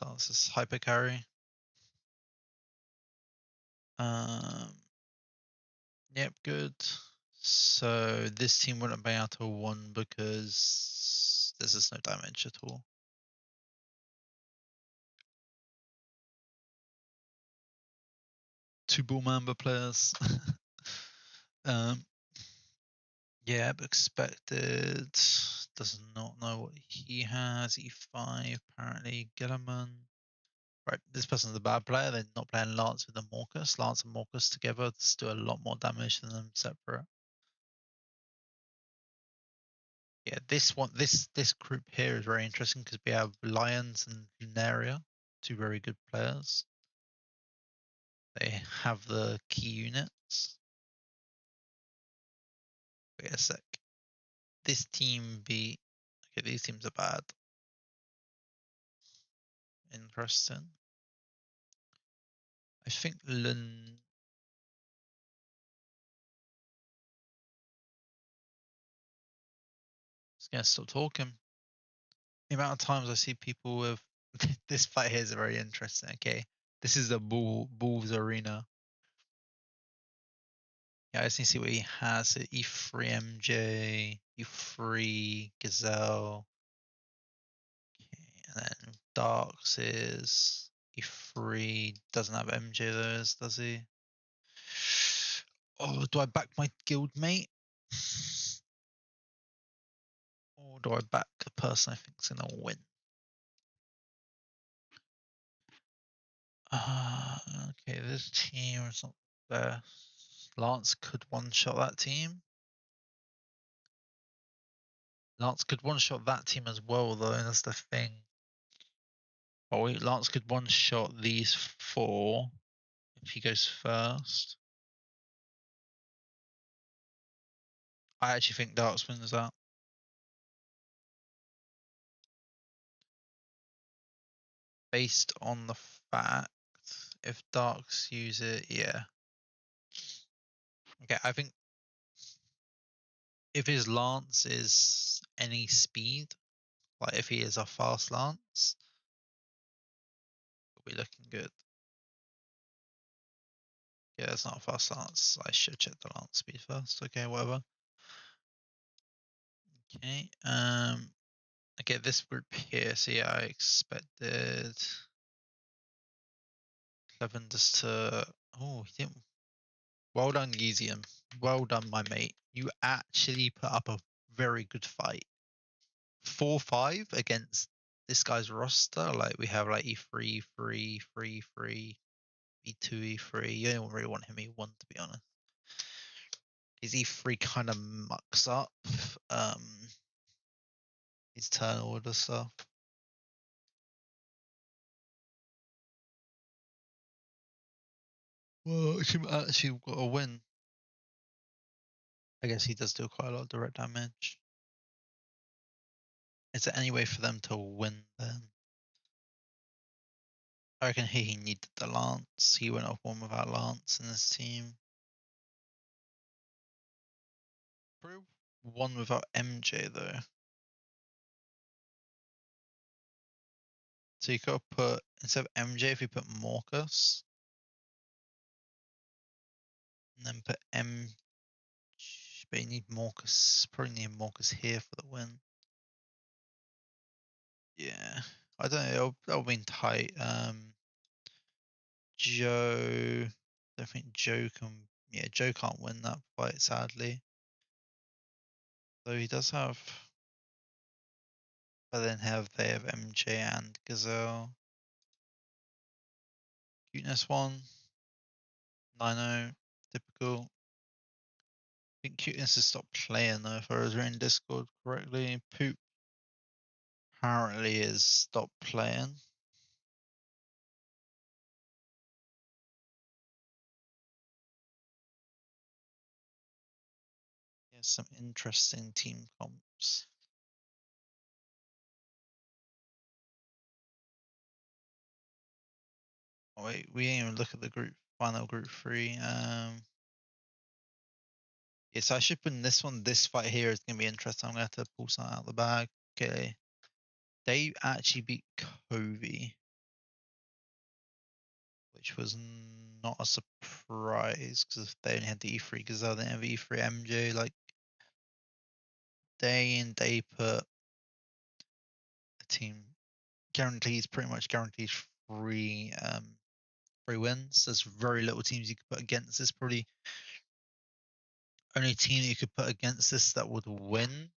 Lance's hyper carry. Yep, good. So this team wouldn't be able to win because there's just no damage at all. Two Bull Mamba players. Yeah, but expected. Does not know what he has. E5, apparently. Gilliman. Right, this person's a bad player. They're not playing Lance with the Morcus. Lance and Morcus together just do a lot more damage than them separate. Yeah, this group here is very interesting because we have Lions and Lunaria, two very good players. They have the key units. Wait a sec. This team be okay. These teams are bad. Interesting. I think Lun. Just gonna stop talking. The amount of times I see people with this fight here is very interesting. Okay, this is the Bulls arena. Yeah, I just need to see what he has. So E3 MJ, E3 Gazelle. Okay, and then Darks is E3. Doesn't have MJ those, does he? Oh, do I back my guild mate? Or do I back the person I think's gonna win? Okay, this team is not the best. Lance could one-shot that team. Lance could one-shot that team as well, though, and that's the thing. Oh wait, Lance could one shot these 4 if he goes first. I actually think Darks wins that. Based on the fact, if Darks use it, yeah. Okay, I think if his Lance is any speed, like if he is a fast Lance, it'll be looking good. Yeah, it's not a fast Lance. I should check the Lance speed first. Okay, whatever. Okay, okay, this group here, so yeah, I expected Cleven just to. Oh, he didn't. Well done, Gizium. Well done, my mate. You actually put up a very good fight. 4-5 against this guy's roster. Like we have like E3, E3, E3, E2, E3. You don't really want him E1 to be honest. His E3 kind of mucks up his turn order stuff. Well, he actually got a win. I guess he does do quite a lot of direct damage. Is there any way for them to win then? I reckon he needed the Lance. He went off one without Lance in his team. Probably one without MJ though. So you could put, instead of MJ, if you put Morcus, and then put M, but you need Morcus, probably need Morcus here for the win. Yeah, I don't know, that'll be tight. Joe, I don't think Joe can, yeah, Joe can't win that fight, sadly. Though he does have, but then they have MJ and Gazelle. Cuteness 1, 9-0, typical. I think Cuteness has stopped playing though, if I was reading Discord correctly. Poop apparently has stopped playing. Yeah, some interesting team comps. Oh, wait, we didn't even look at the final group 3. Yeah, so I should put in this one. This fight here is gonna be interesting. I'm gonna have to pull something out of the bag. Okay. They actually beat Covey, which was not a surprise because they only had the E3 Gazelle, they didn't have E3 MJ. Like day in, day put, a team guarantees, pretty much guarantees 3 wins. There's very little teams you could put against this. Probably only team that you could put against this that would win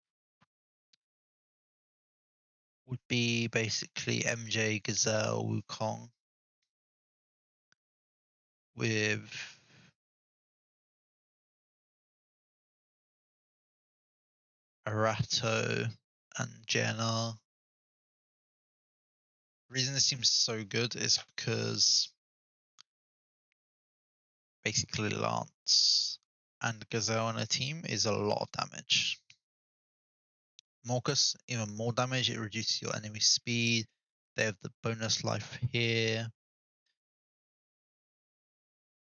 would be basically MJ, Gazelle, Wukong with Arato and JNR. The reason this seems so good is because basically Lance and Gazelle on a team is a lot of damage. Morcus, even more damage, it reduces your enemy speed. They have the bonus life here.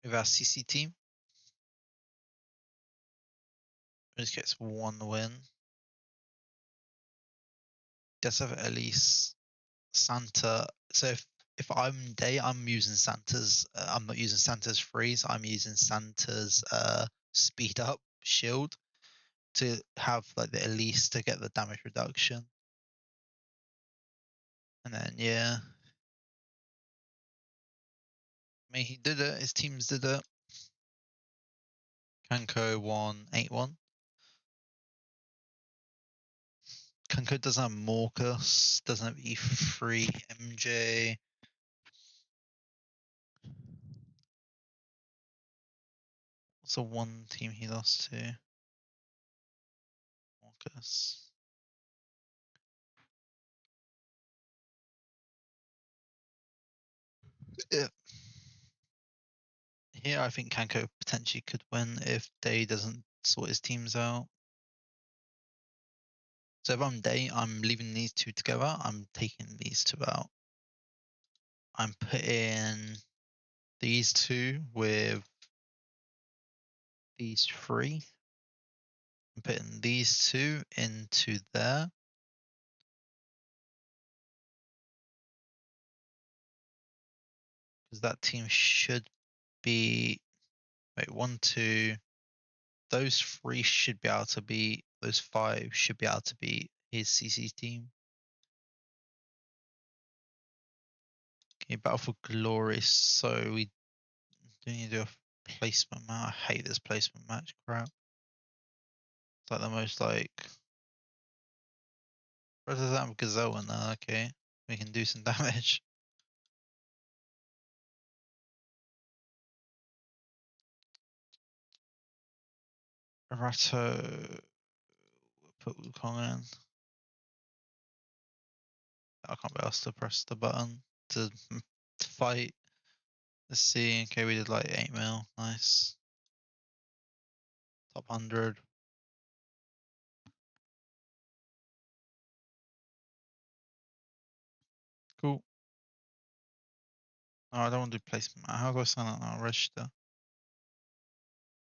With our CC team, just gets 1 win. Does have at least Santa. So if I'm day, I'm using Santa's. I'm not using Santa's freeze. I'm using Santa's speed up shield to have like the Elise to get the damage reduction. And then yeah, I mean he did it. His teams did it. Kanko won 8-1. Kanko doesn't have Morcus, doesn't have E3 MJ. What's the one team he lost to? Morcus. Here, I think Kanko potentially could win if Day doesn't sort his teams out. So if I'm Day, I'm leaving these two together. I'm taking these two out. I'm putting these two with these three. I'm putting these two into there. Because that team should be, wait, 1, 2, those 3 should be able to beat, those 5 should be able to beat his CC team. Okay, Battle for Glory. So we do need to do a placement match. I hate this placement match crap. It's like the most like. What does that have Gazelle in there? Okay, we can do some damage. Ratto. Put Wukong in. I can't be asked to press the button to fight. Let's see. Okay, we did like 8 mil. Nice. Top 100. Cool. Oh, I don't want to do placement. How do I sign up now? Register.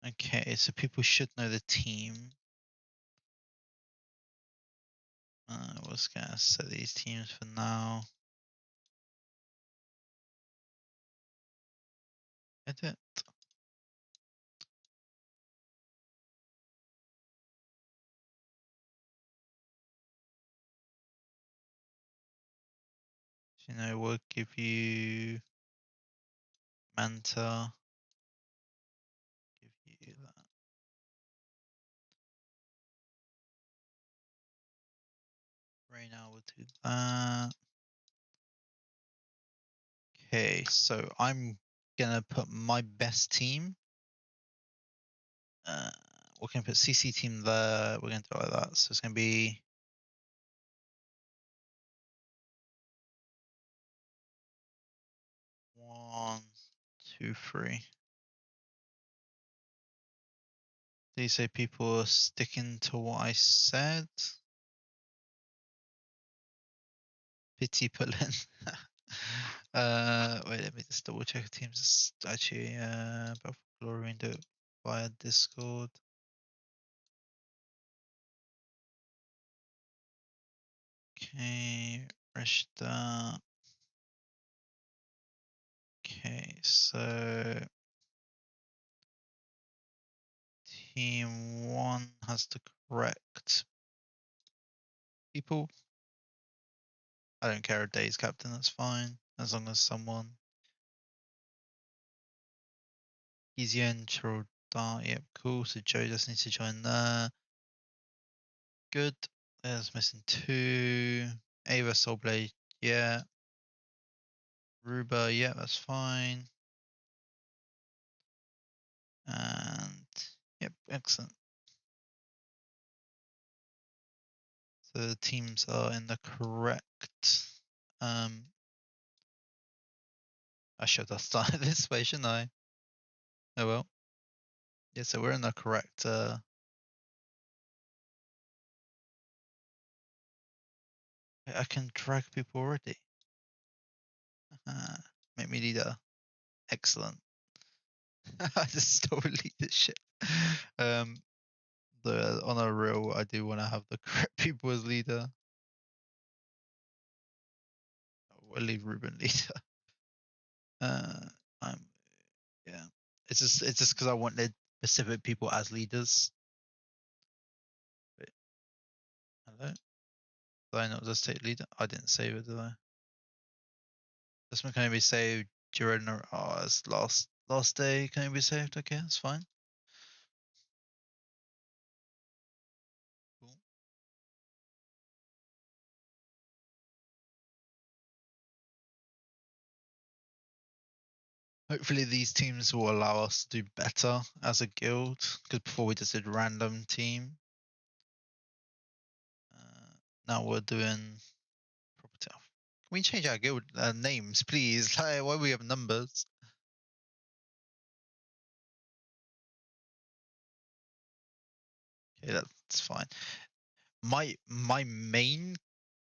Okay, so people should know the team. We're just gonna set these teams for now. Edit. So, we'll give you Manta. Give you that. Right now we'll do that. Okay, so I'm gonna put my best team. We're gonna put CC team there. We're gonna do it like that. So it's gonna be 1, 2, 3. Do you say people are sticking to what I said? Pity Pullin. Wait, let me just double check the teams. Actually, Battle for Glory window via Discord. Okay, Reshta. Okay, so team 1 has the correct people. I don't care if Day's captain, that's fine. As long as someone. Easy intro dart, yep, cool. So Joe just needs to join there. Good. There's missing 2. Ava Soulblade, yeah. Ruba, yeah, that's fine. And yep, excellent. So the teams are in the correct. I should have started this way, shouldn't I? Oh well. Yeah, so we're in the correct. I can drag people already. Make me leader. Excellent. I just stole leadership. On a real, I do want to have the correct people as leader. We'll leave Ruben leader. I'm yeah. It's just because I wanted specific people as leaders. Wait, hello. Did I not just take leader? I didn't save it, did I? This one can be saved during it's last day. Can it be saved? Okay, that's fine. Cool. Hopefully these teams will allow us to do better as a guild, because before we just did random team. Now we're doing property. we change our guild names, please? Like, why do we have numbers? Okay, that's fine. My main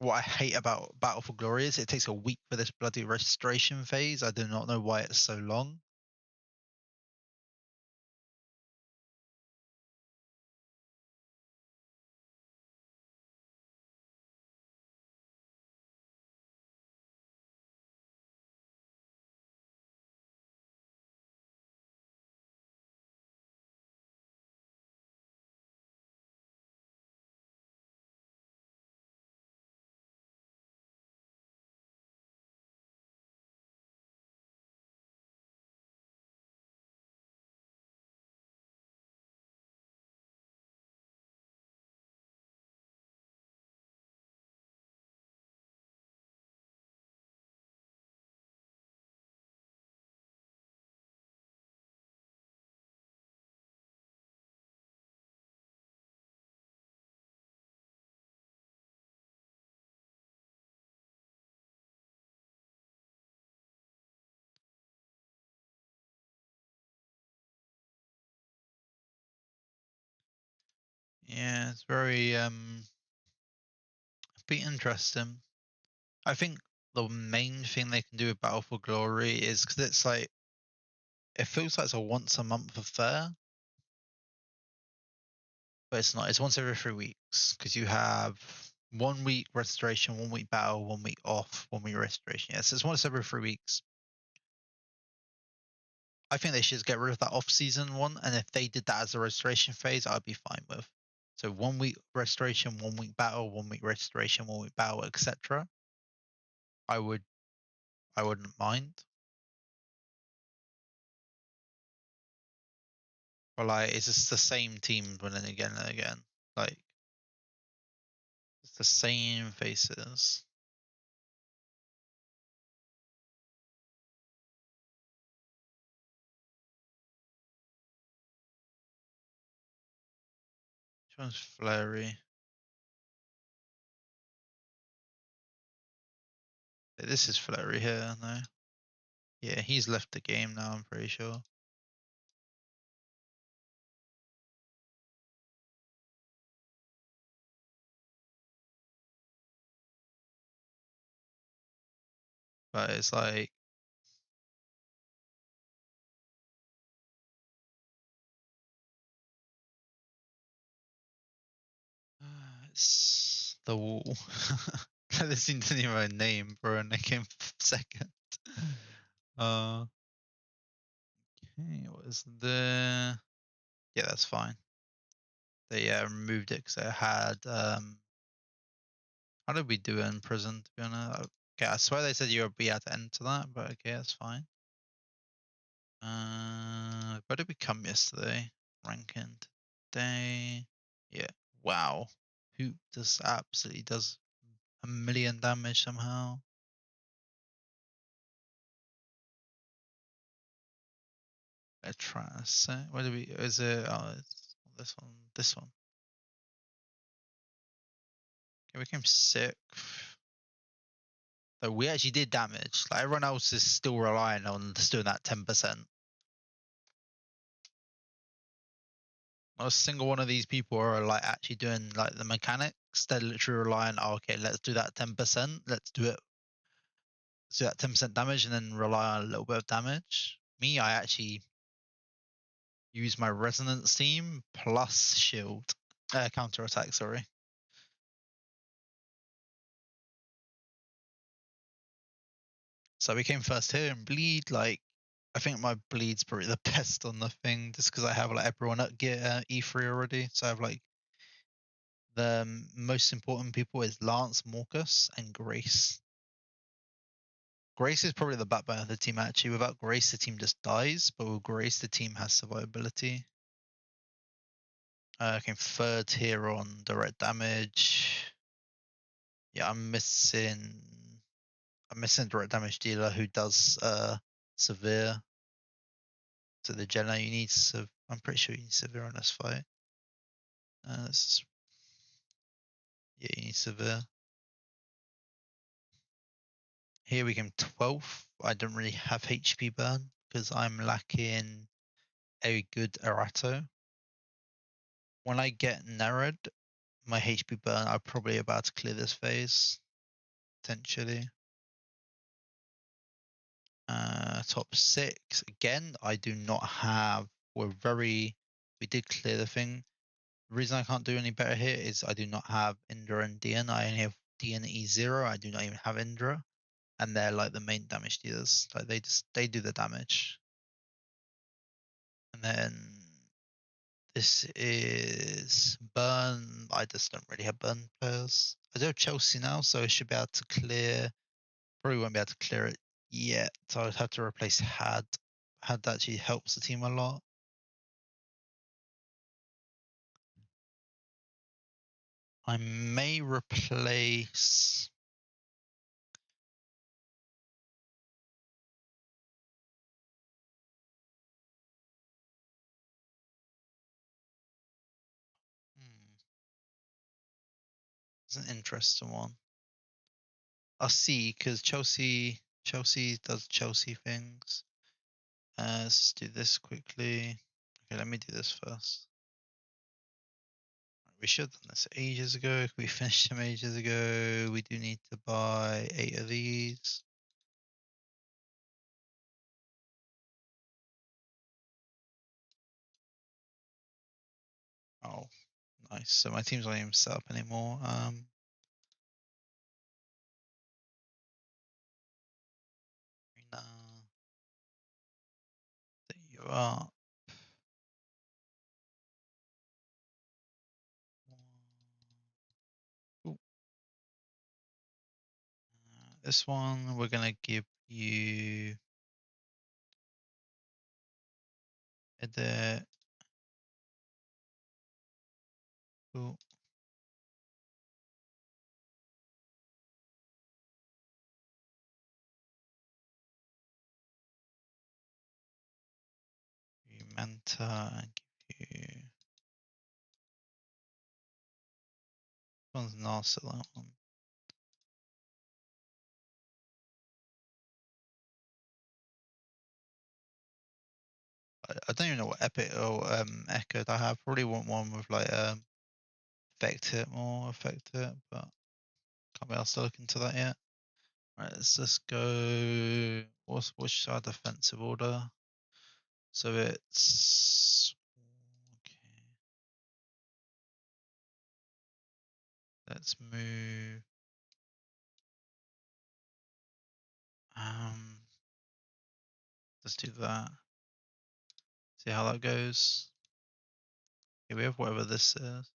what I hate about Battle for Glory is it takes a week for this bloody registration phase. I do not know why it's so long. Yeah, it's very be interesting. I think the main thing they can do with Battle for Glory is because it's like it feels like it's a once a month affair, but it's not. It's once every 3 weeks because you have 1 week restoration, 1 week battle, 1 week off, 1 week restoration. Yes, it's once every 3 weeks. I think they should just get rid of that off-season one, and if they did that as a restoration phase, I'd be fine with. So 1 week restoration, 1 week battle, 1 week restoration, 1 week battle, etc. I wouldn't mind. But like, it's just the same team winning again and again. Like, it's the same faces. Which one's Flurry? This is Flurry here, no? Yeah, he's left the game now, I'm pretty sure. But it's like, it's the wall. This team didn't even have a name, bro, and they came second. Okay, what is the? Yeah, that's fine. They removed it because it had. How did we do it in prison? To be honest, okay, I swear they said you would be able to enter that, but okay, that's fine. Where did we come yesterday? Ranking today. Yeah. Wow. Who just absolutely does a million damage somehow? Let's try to say. Where do we? Is it? Oh, it's this one. This one. Okay, we came sixth. So we actually did damage. Like everyone else is still relying on just doing that 10%. Not a single one of these people are like actually doing like the mechanics. They're literally relying, oh, okay, let's do that 10%. Let's do it. Let's do that 10% damage and then rely on a little bit of damage. Me, I actually use my resonance team plus shield. Counter attack, sorry. So we came first here and bleed. Like, I think my bleed's probably the best on the thing just because I have like everyone at gear E3 already. So I have like the most important people is Lance, Morcus, and Grace. Grace is probably the backbone of the team actually. Without Grace, the team just dies, but with Grace, the team has survivability. I came third here on direct damage. Yeah, I'm missing direct damage dealer who does severe. So the Jenna you need I'm pretty sure you need severe on this fight. Yeah, you need severe. Here we go 12th. I don't really have HP burn because I'm lacking a good Erato. When I get narrowed, my HP burn, I'm probably about to clear this phase, potentially. Top 6, again, I do not have, we did clear the thing. The reason I can't do any better here is I do not have Indra and Dian. I only have Dian E0. I do not even have Indra. And they're like the main damage dealers. Like they do the damage. And then this is burn. I just don't really have burn players. I do have Chelsea now, so I should be able to clear. Probably won't be able to clear it yet. So I'd have to replace Had. Had actually helps the team a lot. I may replace. It's an interesting one. I'll see because Chelsea does Chelsea things. Let's do this quickly. Okay, let me do this first. We should have done this ages ago. We finished them ages ago. We do need to buy 8 of these. Oh, nice. So my team's not even set up anymore. There you are. Ooh. This one we're gonna give you edit. Cool. Manta and give you. One's Narsa, that one. I don't even know what epic or echoed I have. Probably want one with like affect it, but can't be asked to look into that yet. Right, let's just go. What's our defensive order? So it's okay. Let's move. Let's do that. See how that goes. Okay, we have whatever this is.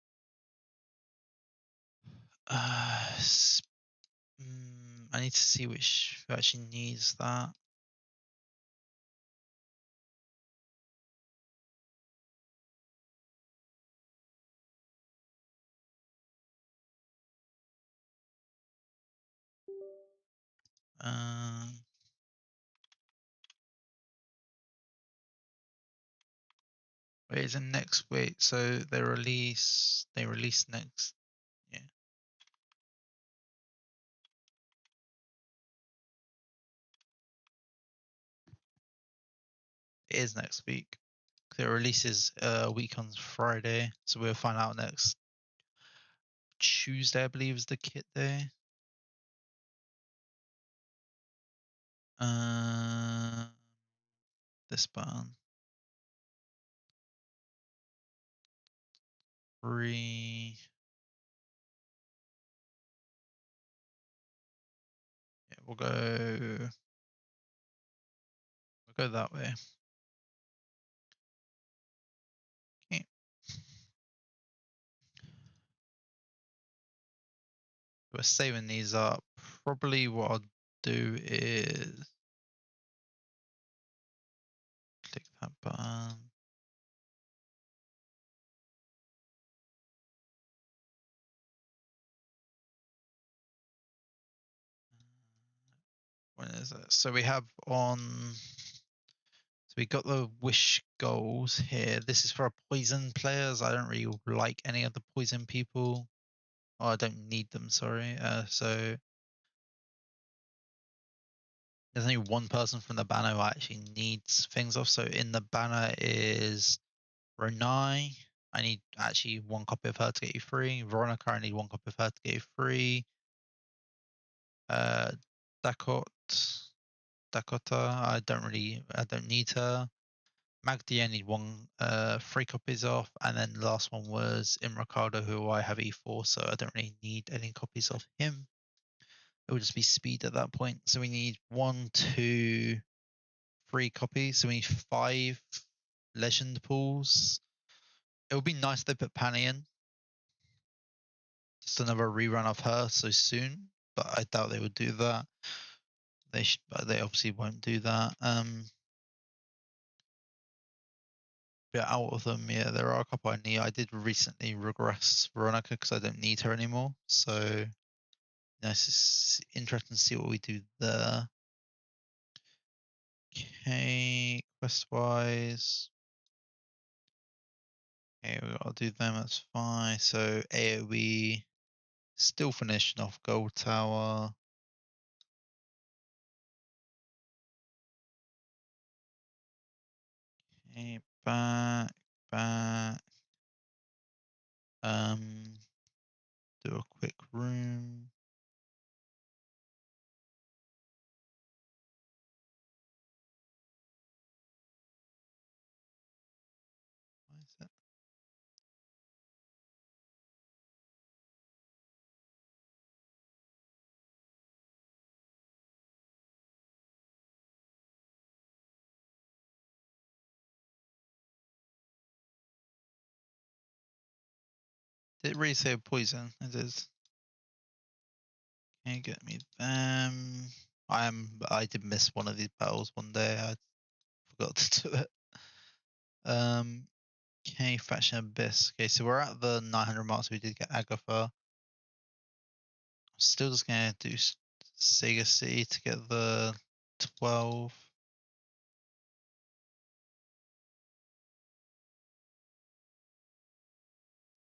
I need to see which who actually needs that. Wait, is it next week? So they release next. Yeah. It is next week. It releases a week on Friday, so we'll find out next Tuesday, I believe, is the kit day. This button. 3. Yeah, we'll go that way. Okay. We're saving these up. Probably what I'll do is click that button. When is it? So we have on. So we got the wish goals here. This is for our poison players. I don't really like any of the poison people. Oh, I don't need them. Sorry. So there's only one person from the banner who actually needs things off. So in the banner is Renai. I need actually one copy of her to get you free. Veronica, I need one copy of her to get you free. Dakota, I don't need her. Magdi, I need one 3 copies off, and then the last one was Imricardo, who I have E4, so I don't really need any copies of him. It will just be speed at that point. So we need 1, 2, 3 copies. So we need 5 legend pools. It would be nice if they put Panny in. Just another rerun of her so soon, but I doubt they would do that. But they obviously won't do that. Yeah, out of them, yeah, there are a couple I need. I did recently regress Veronica because I don't need her anymore. So it's interesting to see what we do there. Okay, quest wise. Okay, we gotta do them, that's fine. So AoE, still finishing off Gold Tower. Okay, back. Do a quick room. Why is it? Did it really say a poison? It is. Can you get me them? I did miss one of these battles one day. I forgot to do it. Okay, Faction Abyss. Okay, so we're at the 900 mark, so we did get Agatha. I'm still just gonna do Sega City to get the 12.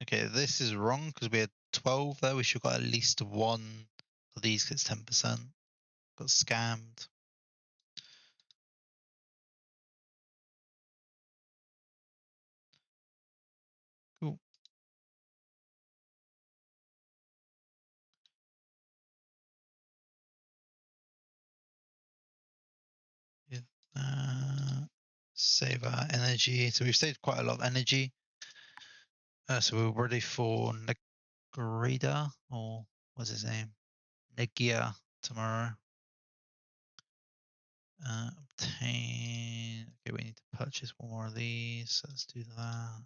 Okay, this is wrong because we had 12 there. We should have got at least one of these because 10%. Got scammed. Cool. Save our energy. So we've saved quite a lot of energy. So we're ready for Negrida, or what's his name? Negia tomorrow. Obtain. Okay, we need to purchase one more of these. Let's do that.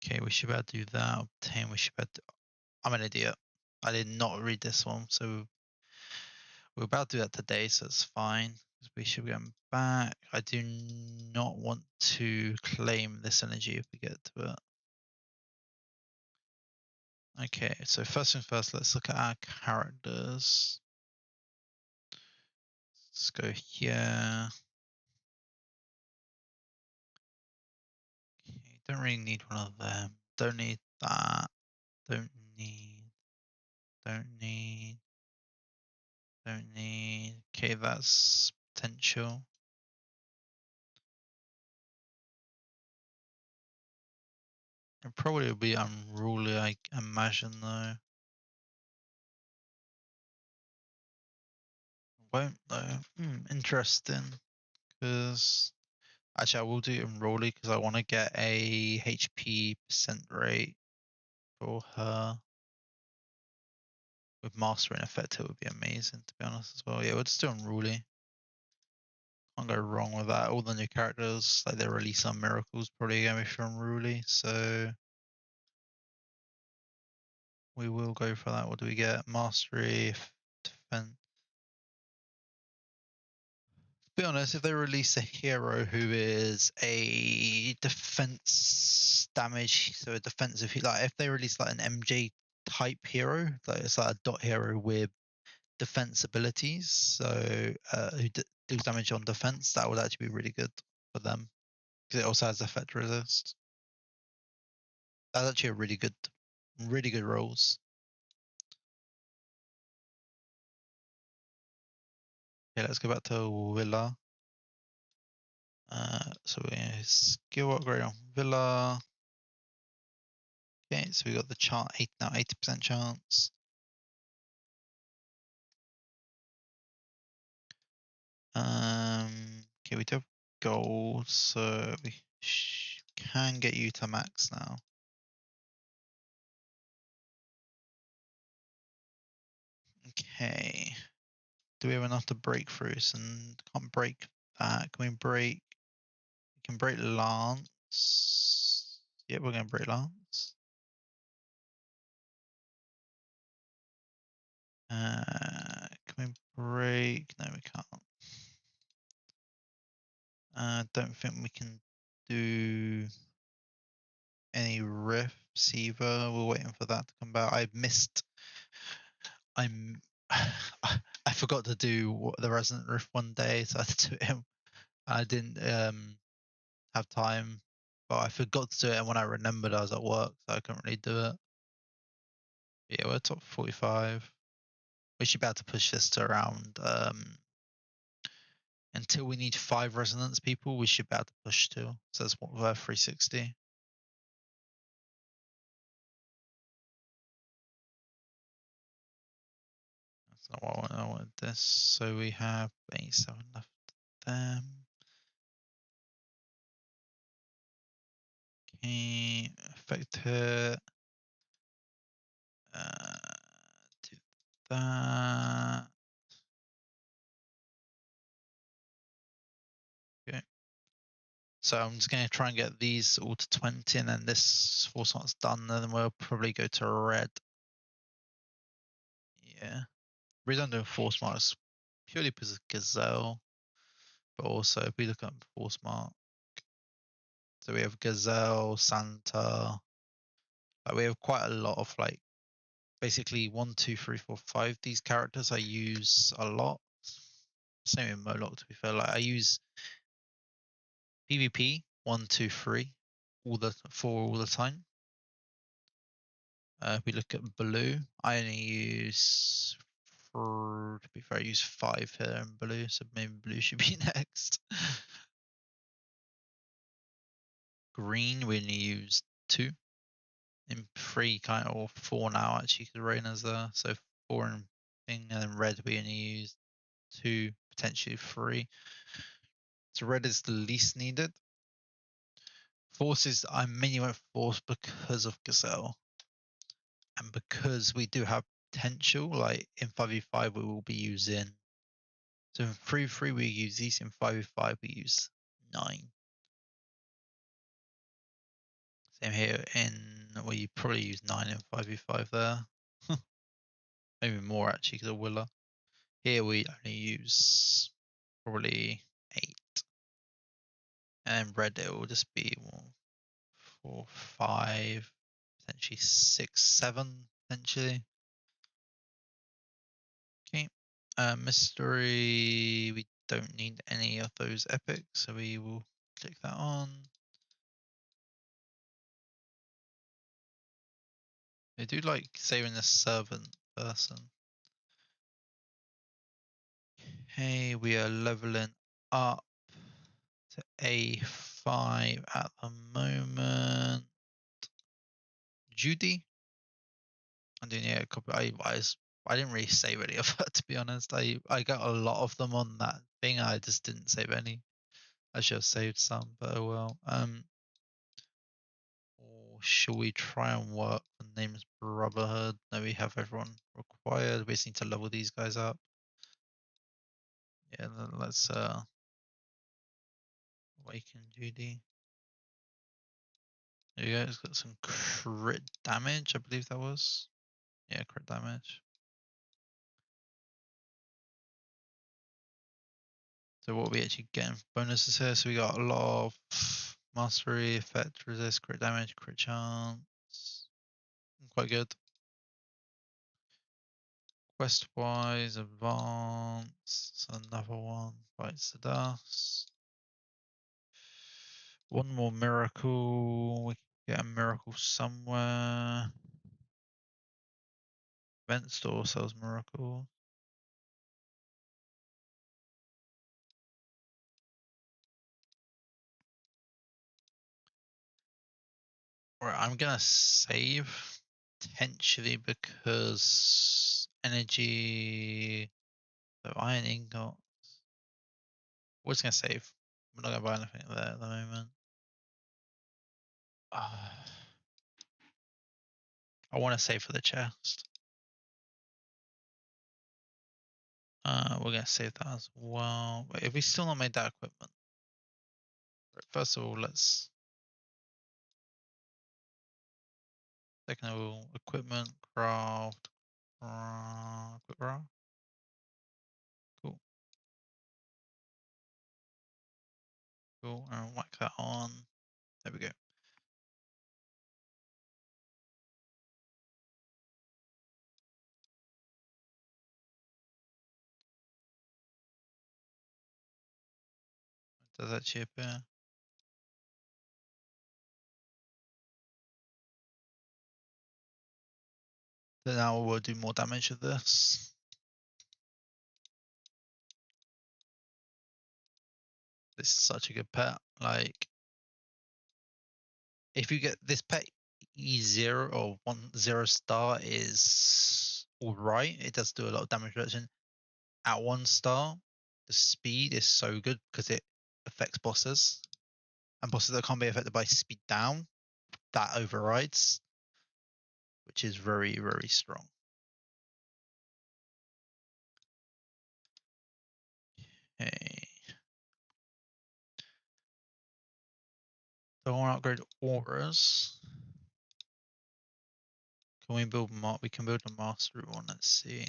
Okay, we should be able to do that. Obtain. We should be able to. I'm an idiot. I did not read this one, so we're about to do that today, so it's fine. We should be going back. I do not want to claim this energy if we get to it. Okay, so first things first, let's look at our characters. Let's go here. Okay, don't really need one of them. Don't need that. Don't need. Okay, that's potential. It probably will be unruly, I imagine, though. Won't though. Interesting. Because actually, I will do unruly because I want to get a HP percent rate for her. With master in effect, it would be amazing, to be honest, as well. Yeah, we'll just do unruly. Can't go wrong with that. All the new characters, like they release on miracles, probably gonna be from unruly. So we will go for that. What do we get? Mastery, defense. To be honest, if they release a hero who is a defense damage, so a defensive, like if they release like an MJ type hero, like it's like a dot hero with defense abilities, so who deals damage on defense, that would actually be really good for them because it also has effect resist. That's actually a really good rolls. Okay, let's go back to Villa. So we skill upgrade on Villa. Okay, so we got the chart now 80% chance. Okay, we do have gold, so we can get you to max now. Okay. Do we have enough to break through? So can't break that. Can we break? We can break Lance. Yeah, we're gonna break Lance. Can we break? No, we can't. Don't think we can do any rifts either. We're waiting for that to come back. I missed. I'm. I forgot to do the resonant rift one day, so I had to do it. I didn't have time, but I forgot to do it. And when I remembered, I was at work, so I couldn't really do it. Yeah, we're top 45. We should be able to push this to around until we need 5 resonance people. We should be able to push to. So that's what we're 360. That's not what I want. I wanted this. So we have 87 left. Them. Okay, affect it. Do that. Okay. So I'm just going to try and get these all to 20, and then this force mark's done, and then we'll probably go to red. Yeah. Reason I'm doing force marks purely because of Gazelle, but also if we look at force mark, so we have Gazelle, Santa. Like we have quite a lot of like basically 1, 2, 3, 4, 5. These characters I use a lot. Same with Moloch, to be fair. Like I use PvP 1, 2, 3 all the time. If we look at blue, I only use to be fair, I use 5 here in blue, so maybe blue should be next. Green, we only use 2. In 3 kind of, or 4 now actually, because Reina's there. So 4 in thing, and then red we only use 2, potentially 3. So red is the least needed. Forces, I mainly went force because of Gazelle. And because we do have potential, like in 5v5 we will be using. So in 3v3 we use these, in 5v5 we use 9. Same here in, well, you probably use 9 in 5v5 there. Maybe more actually because of Willa. Here we only use probably 8. And red it will just be 4, 5, potentially 6, 7, potentially. Okay. Mystery, we don't need any of those epics, so we will click that on. They do like saving a servant person. Okay, we are leveling up to A5 at the moment. Judy? I didn't yeah, I didn't really save any of her, to be honest. I got a lot of them on that thing. I just didn't save any. I should have saved some, but oh well. Or should we try and work on names Brotherhood? No, we have everyone required. We just need to level these guys up. Yeah, then let's awaken Judy. There you go. It's got some crit damage, I believe that was. Yeah, crit damage. So what are we actually getting bonuses here? So we got a lot of mastery, effect, resist, crit damage, crit chance. Quite good. Quest wise, advance. Another one. Bites the dust. One more miracle. We can get a miracle somewhere. Event store sells miracle. Alright, I'm gonna save potentially because energy. So iron ingot. We're just gonna save. We're not gonna buy anything there at the moment. I want to save for the chest. We're gonna save that as well. But if we still not made that equipment, first of all, let's second of all, equipment, craft, quick craft. Cool. Cool. And whack that on. There we go. Does that chip here? Then now we'll do more damage with this. This is such a good pet. Like, if you get this pet E0 or 1-0 star is alright. It does do a lot of damage reduction. At 1 star, the speed is so good because it affects bosses. And bosses that can't be affected by speed down, that overrides, which is very, very strong. Okay. So I want to upgrade auras. Can we build we can build a mastery one, let's see.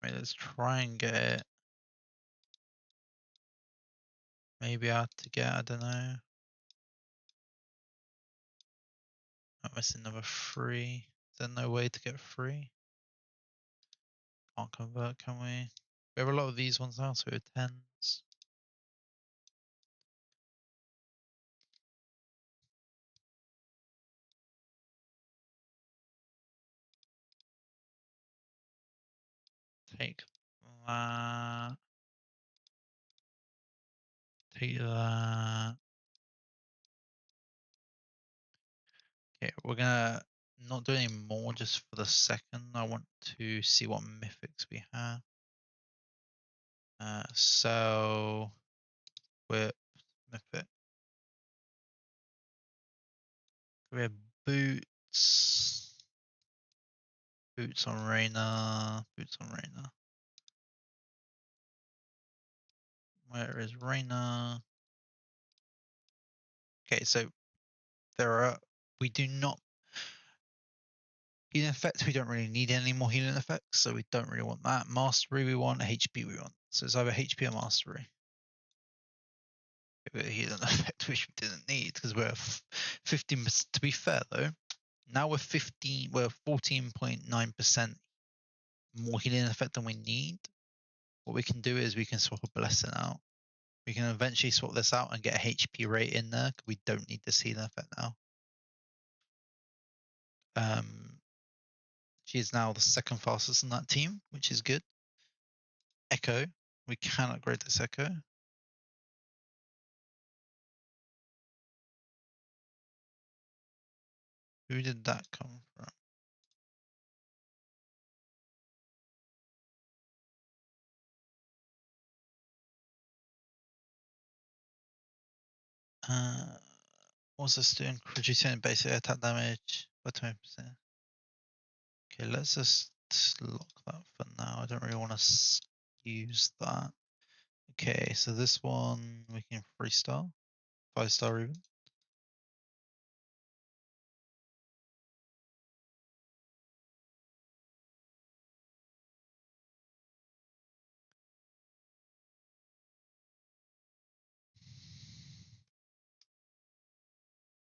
Right, let's try and get it. Maybe I have to get, I don't know. I'm missing number 3. Is there no way to get 3? Can't convert, can we? We have a lot of these ones now, so we have 10s. Take that. Take that. Okay, we're gonna not do any more just for the second. I want to see what mythics we have. So whip mythic. We have boots. Boots on Reyna. Boots on Reyna. Where is Reyna? Okay, so we do not healing effects. We don't really need any more healing effects, so we don't really want that. Mastery we want, HP we want. So it's either HP or mastery. A healing effect which we didn't need because we're 15%. To be fair though, now we're 14.9% more healing effect than we need. What we can do is we can swap a blessing out. We can eventually swap this out and get a HP rate in there because we don't need this healing effect now. She is now the second fastest in that team, which is good. Echo, we can upgrade this Echo. Who did that come from? What's this doing? Reducing basic attack damage by 20%. Okay, let's just lock that for now. I don't really want to use that. Okay, so this one we can 3-star, 5-star even.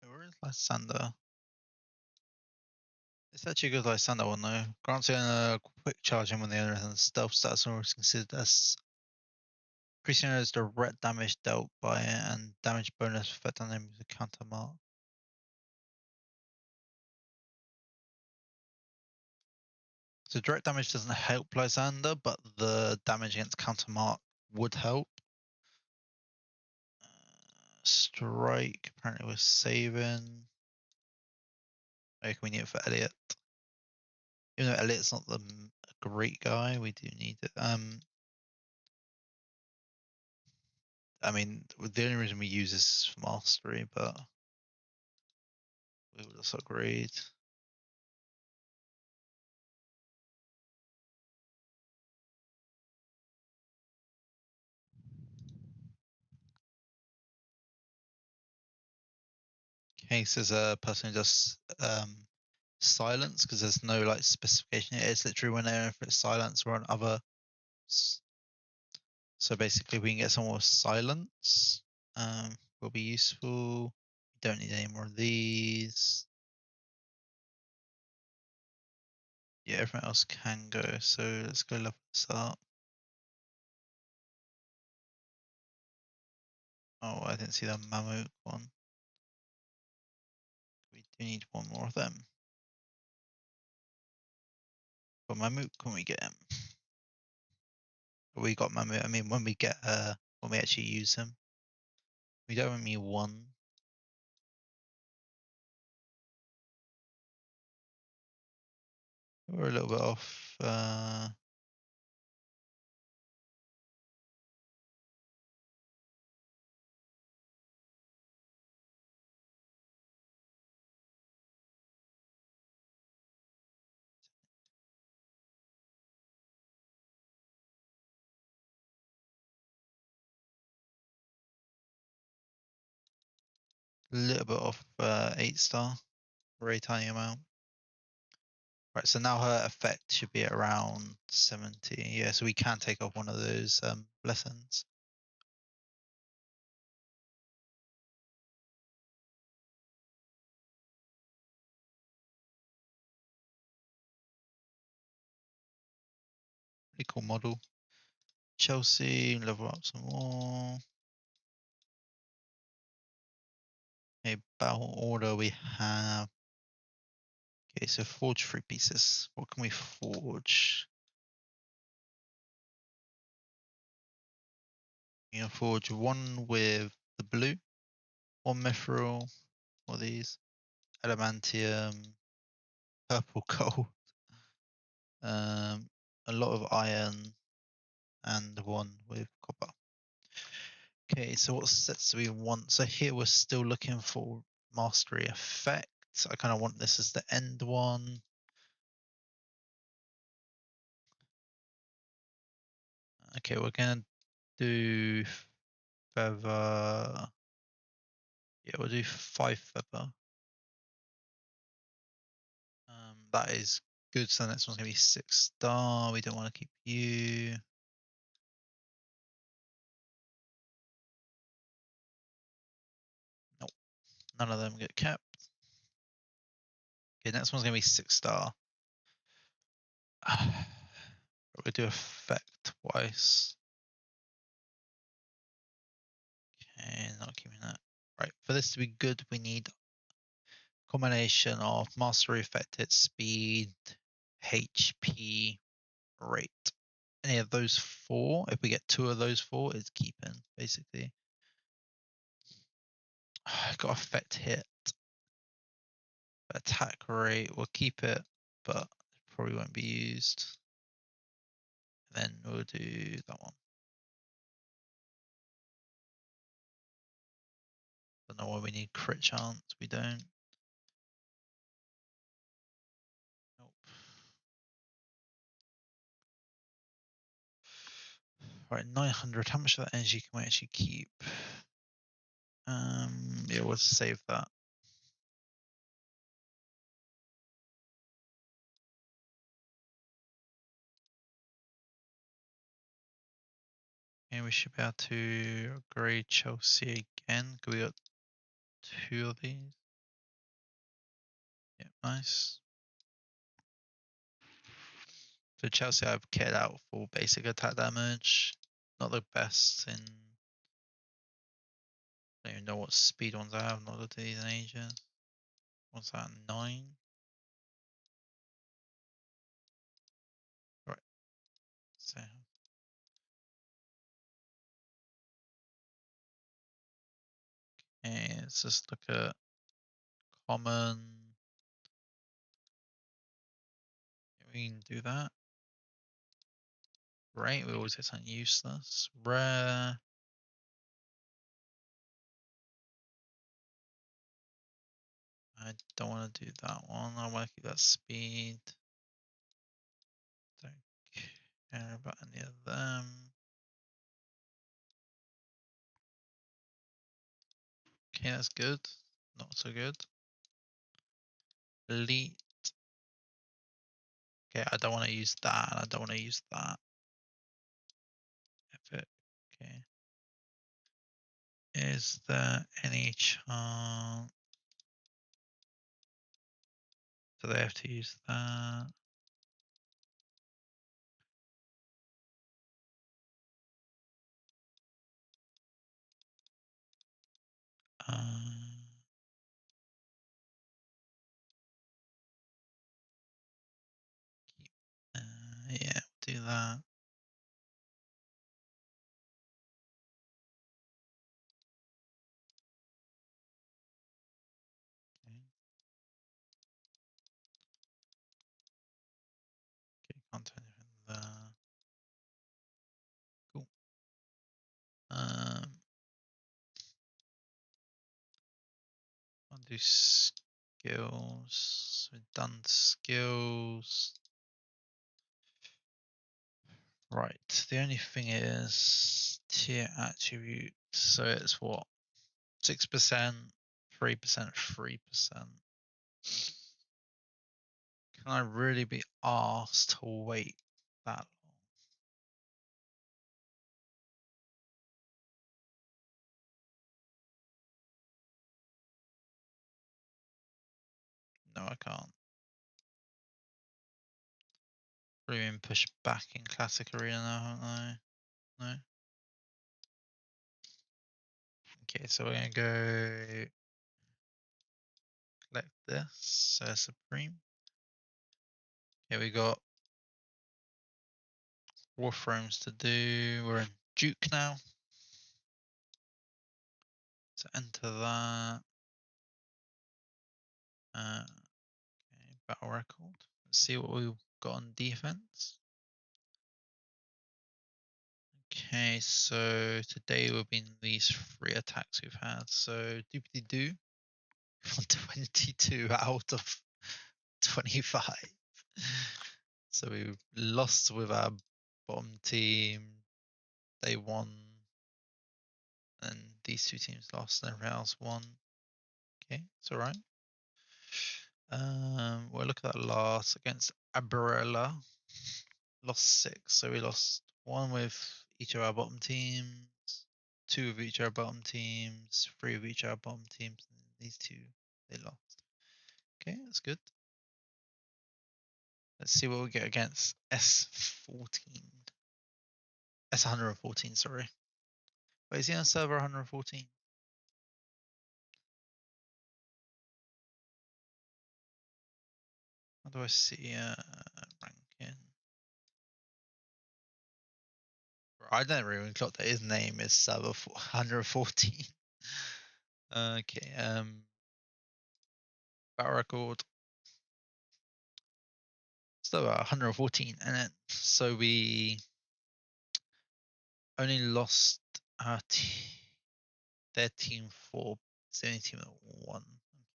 Where is Lysander? It's actually a good Lysander one though. Granting a quick charge in when the other and stealth stats are always considered as increasing as direct damage dealt by it and damage bonus effect on enemies with counter mark. So direct damage doesn't help Lysander, but the damage against counter mark would help. Strike, apparently we're saving. I we need it for Elliot. Even though Elliot's not the great guy, we do need it. I mean, the only reason we use this is for mastery, but we will just upgrade. Okay, so there's a person who does silence because there's no like specification. It's literally whenever it's silence or on other. So basically, we can get someone with silence. Will be useful. We don't need any more of these. Yeah, everyone else can go. So let's go level this up. Oh, I didn't see the mammoth one. We do need one more of them. For mammoth, can we get him? We got mammoth. I mean, when we get when we actually use him, we don't only one. We're a little bit off. A little bit off 8-star. Very tiny amount. Right, so now her effect should be at around 70. Yeah, so we can take off one of those lessons. Pretty cool model. Chelsea, level up some more. Okay, battle order we have. Okay, so forge 3 pieces. What can we forge? You can forge one with the blue, one mithril, or these, adamantium, purple gold, a lot of iron, and one with copper. Okay, so what sets do we want? So here we're still looking for mastery effect. I kind of want this as the end one. Okay, we're gonna do feather. Yeah, we'll do 5 feather. That is good. So the next one's gonna be 6-star. We don't want to keep you. Nope, none of them get kept. Okay, next one's gonna be 6-star. We're gonna do effect twice. Okay, not keeping that. Right, for this to be good, we need combination of mastery affected speed, HP, rate. Any of those 4, if we get 2 of those 4, it's keeping, basically. Got effect hit. Attack rate, we'll keep it, but it probably won't be used. And then we'll do that one. Don't know why we need crit chance, we don't. Nope. Right, 900. How much of that energy can we actually keep? Yeah, we'll save that. And we should be able to upgrade Chelsea again. We got 2 of these. Yeah, nice. So Chelsea I've cared out for basic attack damage. Not the best in. I don't even know what speed ones I have. Not looked at these in ages. What's that? 9. Right. So Okay, let's just look at common. We can do that. Great, we always get something useless. Rare. I don't want to do that one. I want to keep that speed. Don't care about any of them. Okay, that's good. Not so good. Elite. Okay, I don't want to use that. I don't want to use that. Epic. Okay. Is there any chance? Do they have to use that? Yeah, do that. Okay. Okay, can't do anything there. Cool. I'll do skills. We've done skills. Right. The only thing is tier attribute. So it's what? 6%, 3%, 3%. Can I really be asked to wait that long? No, I can't. Probably been pushed back in Classic Arena now, haven't I? No? Okay, so we're gonna go collect this. Supreme. Okay, we got Warframes to do. We're in Duke now. So enter that. Okay, battle record. Let's see what we've got on defense. Okay, so today we've been these 3 attacks we've had. So doopity doo on 22 out of 25. So we lost with our bottom team. They won, and these 2 teams lost, and everyone else won. Okay, it's all right. We'll look at that last against Abrella. Lost 6, so we lost 1 with each of our bottom teams, 2 of each of our bottom teams, 3 of each of our bottom teams, and these 2 they lost. Okay, that's good. Let's see what we get against S14. S114, sorry. Wait, is he on server 114? How do I see ranking? I don't even clock that his name is server 114. Okay, battle record. So 114, and then so we only lost our their team 4. It's the only team that won.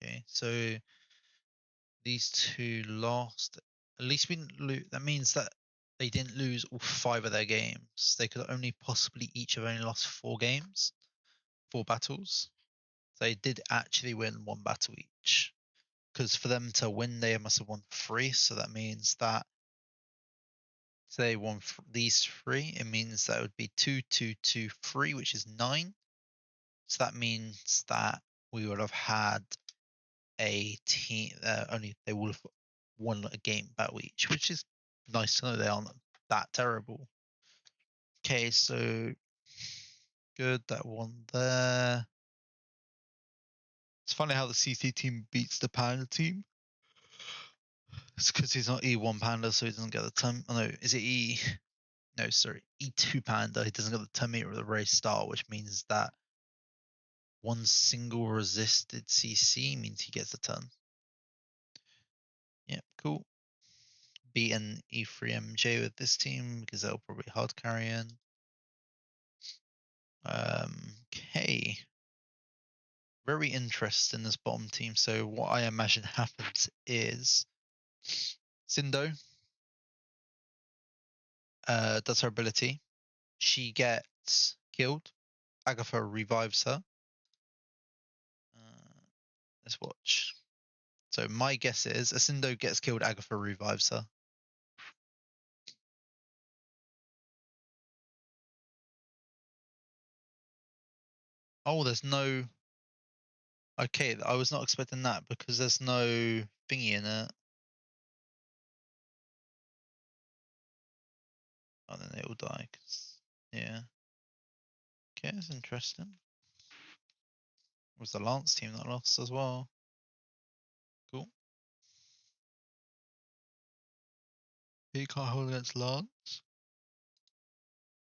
Okay, so these 2 lost. At least we didn't lose. That means that they didn't lose all 5 of their games. They could only possibly each have only lost 4 games, 4 battles. So they did actually win 1 battle each. Because for them to win, they must have won 3. So that means that so they won these 3. It means that it would be 2, 2, 2, 3, which is 9. So that means that we would have had a team. Only they would have won a game battle each, which is nice to know they aren't that terrible. Okay, so good that one there. It's funny how the CC team beats the Panda team. It's because he's not E1 Panda, so he doesn't get the time. Oh no, is it E? No, sorry, E2 Panda. He doesn't get the 10 meter of the race start, which means that One single resisted CC means he gets a turn. Yep, cool. Beat an E3MJ with this team because they'll probably hard carry in. Okay. Very interesting, this bottom team. So what I imagine happens is Sindo does her ability. She gets killed. Agatha revives her. Let's watch. So my guess is Asindo gets killed, Agatha revives her. Oh, there's no... Okay, I was not expecting that because there's no thingy in it. Oh, then they all die. Yeah. Okay, that's interesting. It was the Lance team that lost as well. Cool. He can't hold against Lance.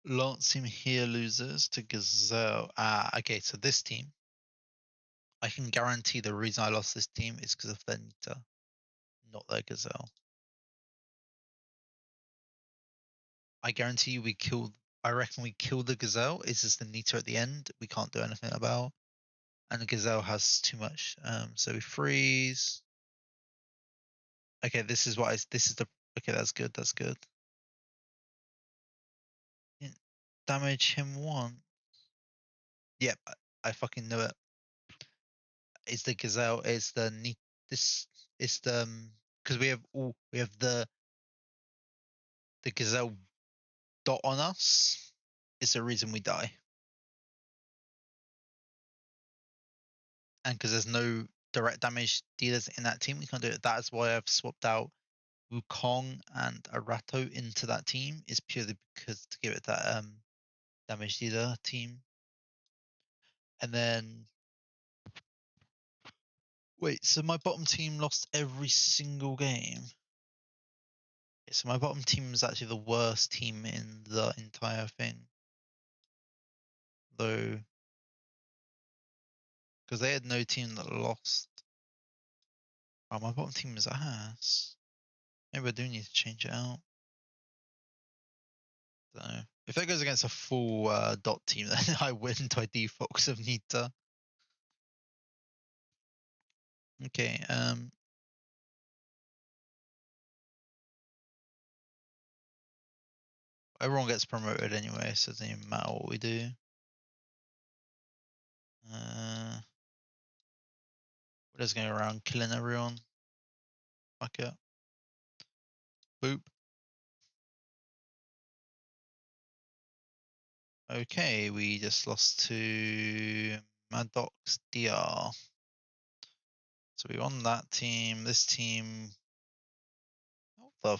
Lance team here loses to Gazelle. Okay, so this team, I can guarantee the reason I lost this team is because of their Nita, not their Gazelle. I guarantee you I reckon we kill the Gazelle. It's just the Nita at the end we can't do anything about. And the Gazelle has too much. So we freeze. Okay, this is the... Okay, that's good, that's good. Damage him one. Yep, I fucking knew it. It's the Gazelle, it's the it's the because we have the Gazelle dot on us. It's the reason we die. And because there's no direct damage dealers in that team, we can't do it. That's why I've swapped out Wukong and Arato into that team, is purely because to give it that damage dealer team. And then wait, so my bottom team lost every single game. Okay, so my bottom team is actually the worst team in the entire thing, though, because they had no team that lost. Oh, my bottom team is ass. Maybe I do need to change it out. So if that goes against a full dot team, then I win by default because of Nita. Okay, everyone gets promoted anyway, so it doesn't even matter what we do. We're just going around killing everyone. Fuck it. Boop. Okay, we just lost to Maddox DR. So we won that team. This team. What the...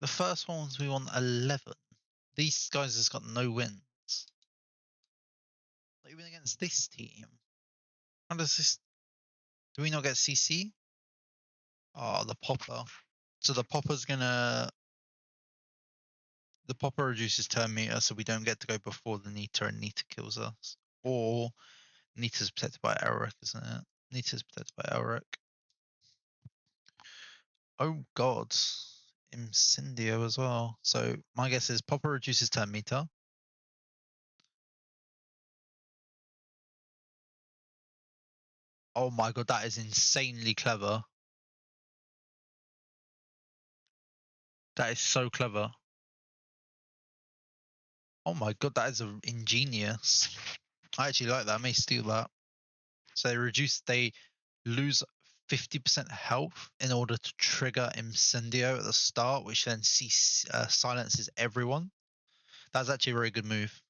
The first ones we won 11. These guys has got no wins. Not even against this team. How does this... Do we not get CC? Oh, the Popper. So the Popper's gonna... The Popper reduces turn meter, so we don't get to go before the Nita, and Nita kills us. Or Nita's protected by Elric, isn't it? Nita's protected by Elric. Oh god. Incendio as well. So my guess is Popper reduces turn meter. Oh my god, that is insanely clever. That is so clever. Oh my god, that is ingenious. I actually like that. I may steal that. So they lose 50% health in order to trigger Incendio at the start, which then silences everyone. That's actually a very good move.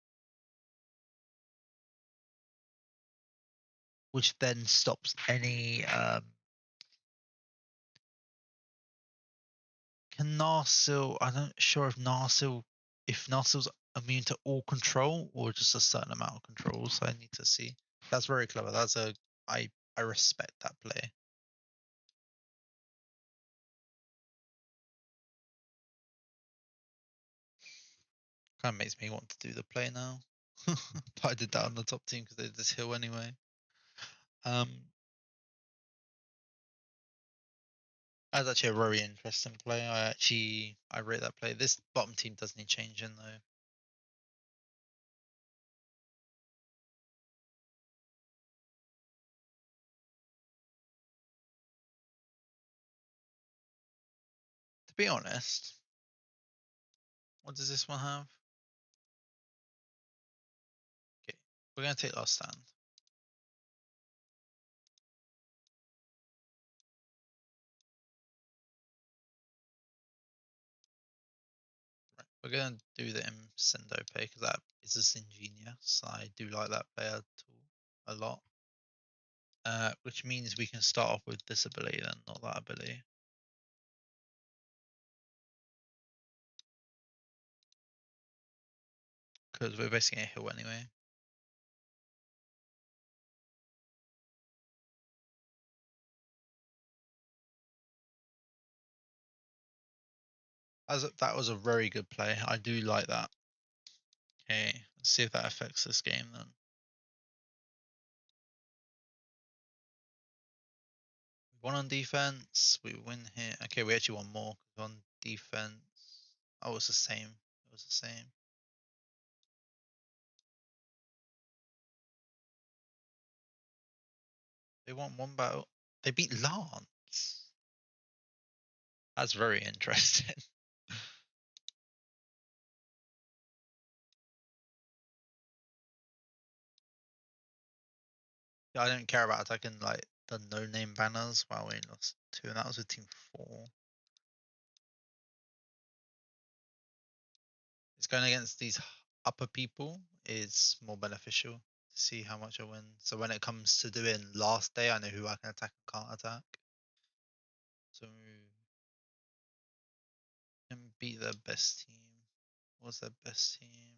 Which then stops any... Can Narsil... I'm not sure if Narsil's immune to all control or just a certain amount of control, so I need to see. That's very clever. I respect that play. Kind of makes me want to do the play now. But I did that on the top team because they did this hill anyway. That's actually a very interesting play. I rate that play. This bottom team does need changing though. To be honest, what does this one have? Okay, we're gonna take last stand. Right, we're gonna do the Sendo play because that is just ingenious. I do like that player tool a lot. Which means we can start off with this ability then, not that ability. Because we're basically a hill anyway. That was a very good play. I do like that. Okay, let's see if that affects this game then. One on defense, we win here. Okay, we actually won more on defense. Oh, it's the same. It was the same. They won one battle. They beat Lance. That's very interesting. Yeah, I don't care about attacking like the no-name banners. Wow, we lost 2, and that was with team 4. It's going against these upper people is more beneficial to see how much I win. So when it comes to doing last day, I know who I can attack and can't attack. So can beat their best team. What's their best team?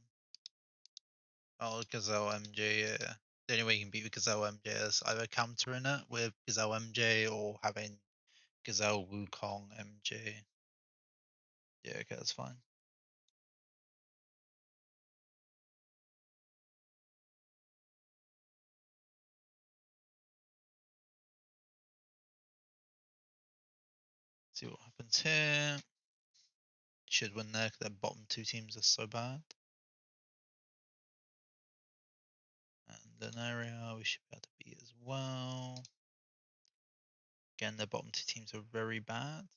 Oh, Gazelle MJ, yeah. The only way you can beat Gazelle MJ is either countering it with Gazelle MJ or having Gazelle Wukong MJ. Yeah, okay, that's fine. See what happens here. Should win there because their bottom 2 teams are so bad. And an area we should be able to beat as well. Again, their bottom 2 teams are very bad.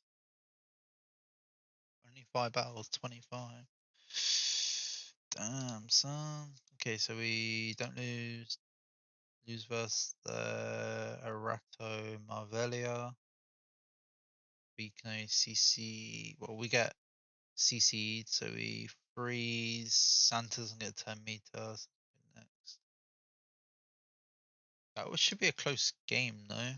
Only 5 battles, 25. Damn, son. Okay, so we don't lose. Lose versus the Arato Marvelia. We can only CC. Well, we get CC'd, so we freeze. Santa doesn't get 10 meters. Next. That should be a close game, though.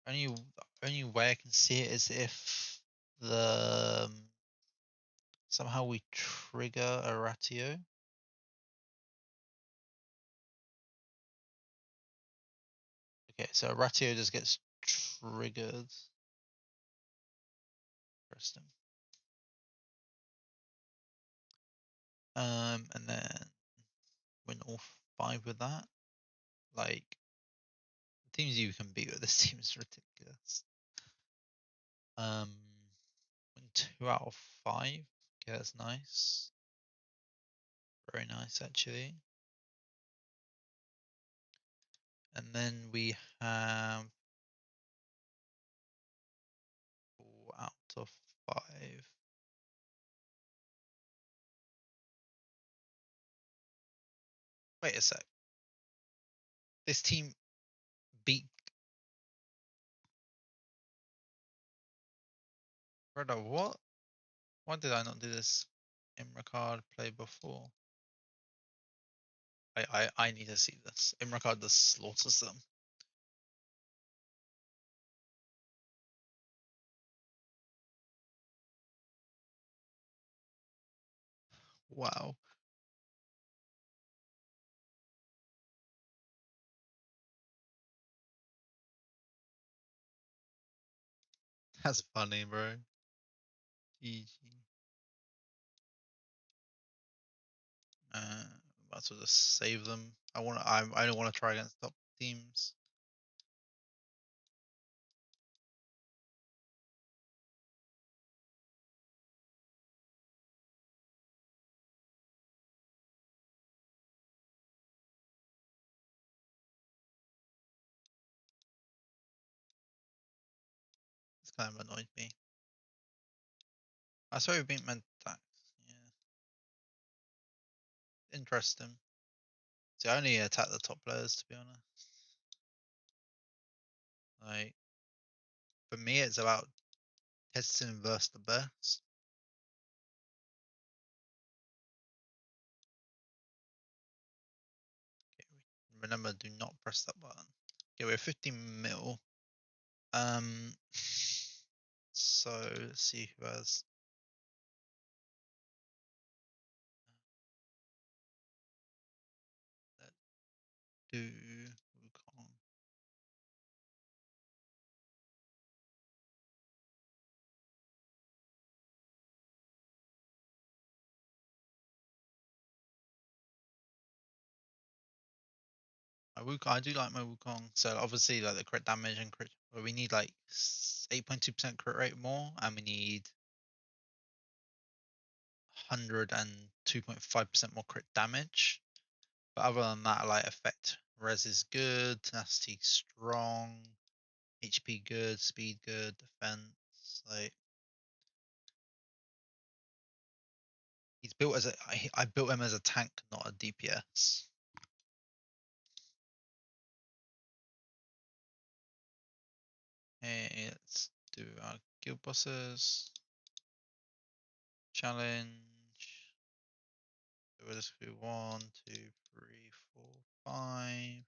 Only way I can see it is if the somehow we trigger a ratio. Okay, so a ratio just gets triggered. Interesting. And then win all 5 with that. Like the teams you can beat with this team is ridiculous. Win 2 out of 5. Okay, that's nice. Very nice actually. And then we have 4 out of 5. Wait a sec. This team beat. Brother, what? Why did I not do this Imricard play before? I need to see this. Imricard just slaughters them. Wow. That's funny, bro. GG. Might as well just save them. I don't want to try against top teams. It's kind of annoyed me. I saw you beat meant attacks. Yeah. Interesting. See, I only attack the top players, to be honest. Like, for me, it's about testing versus the best. Okay, remember, do not press that button. Okay, we're 15 mil. So let's see who has. Let's do Wukong. I do like my Wukong. So obviously, like the crit damage and crit, well, we need like 8.2% crit rate more, and we need 102.5% more crit damage. But other than that, like effect res is good, tenacity strong, HP good, speed good, defense. Like he's built as I built him as a tank, not a DPS. Hey, let's do our guild bosses. Challenge. So we'll just do 1, 2, 3, 4, 5.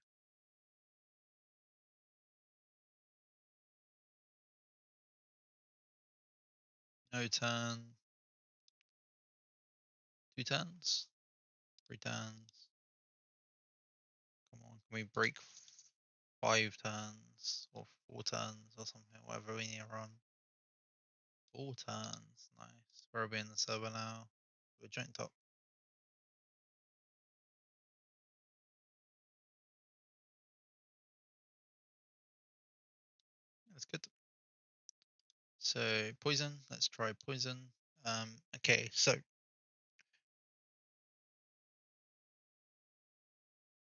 No turn. 2 turns. 3 turns. Come on, can we break 5 turns or 4 turns or something? Whatever we need to run. 4 turns. Nice. Where are we in the server now? We're joint top. That's good. So poison. Let's try poison. Okay, so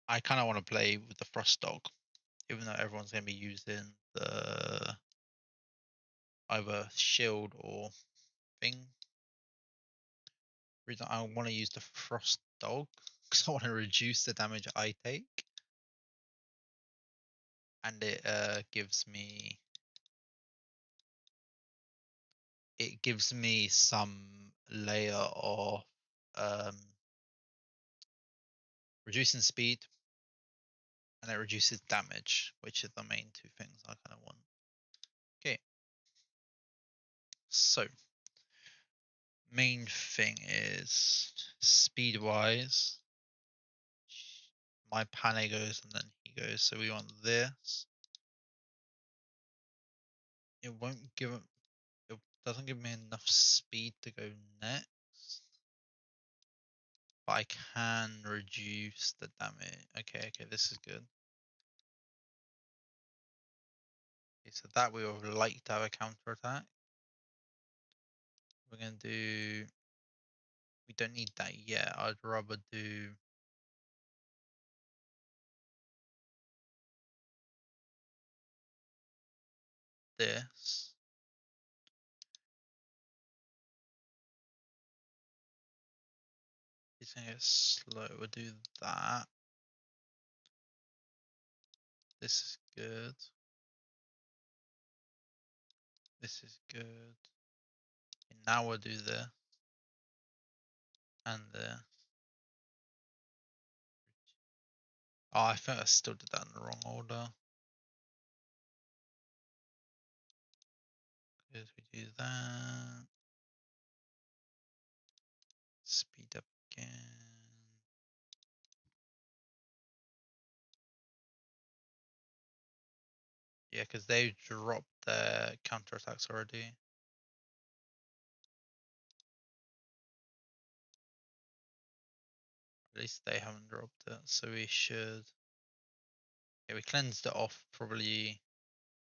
I kind of want to play with the frost dog, even though everyone's going to be using the either shield or thing. Reason I want to use the frost dog because I want to reduce the damage I take, and it gives me some layer of um, reducing speed, and it reduces damage, which is the main 2 things I kind of want. Okay, so main thing is speed wise. My pane goes and then he goes, so we want this. It won't give it doesn't give me enough speed to go next, but I can reduce the damage. Okay, this is good. Okay, so that we would like to have a counter attack. We're gonna do. We don't need that yet. I'd rather do this. It's gonna get slow. We'll do that. This is good. This is good. And now we'll do this and this. Oh, I think I still did that in the wrong order. Because we do that. Speed up again. Yeah, because they dropped their counterattacks already. At least they haven't dropped it, so we should. Yeah, we cleansed it off. Probably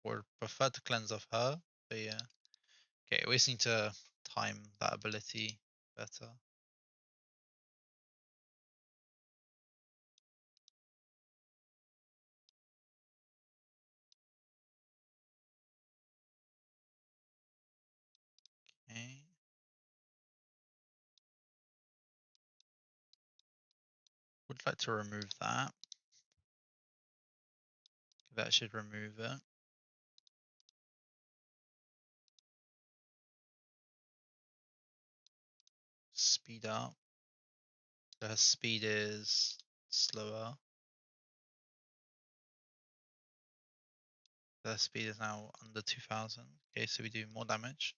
would prefer to cleanse off her, but yeah. Okay, we just need to time that ability better. Okay. Would like to remove that. That should remove it. Speed up. So her speed is slower. Their speed is now under 2000. Okay, so we do more damage.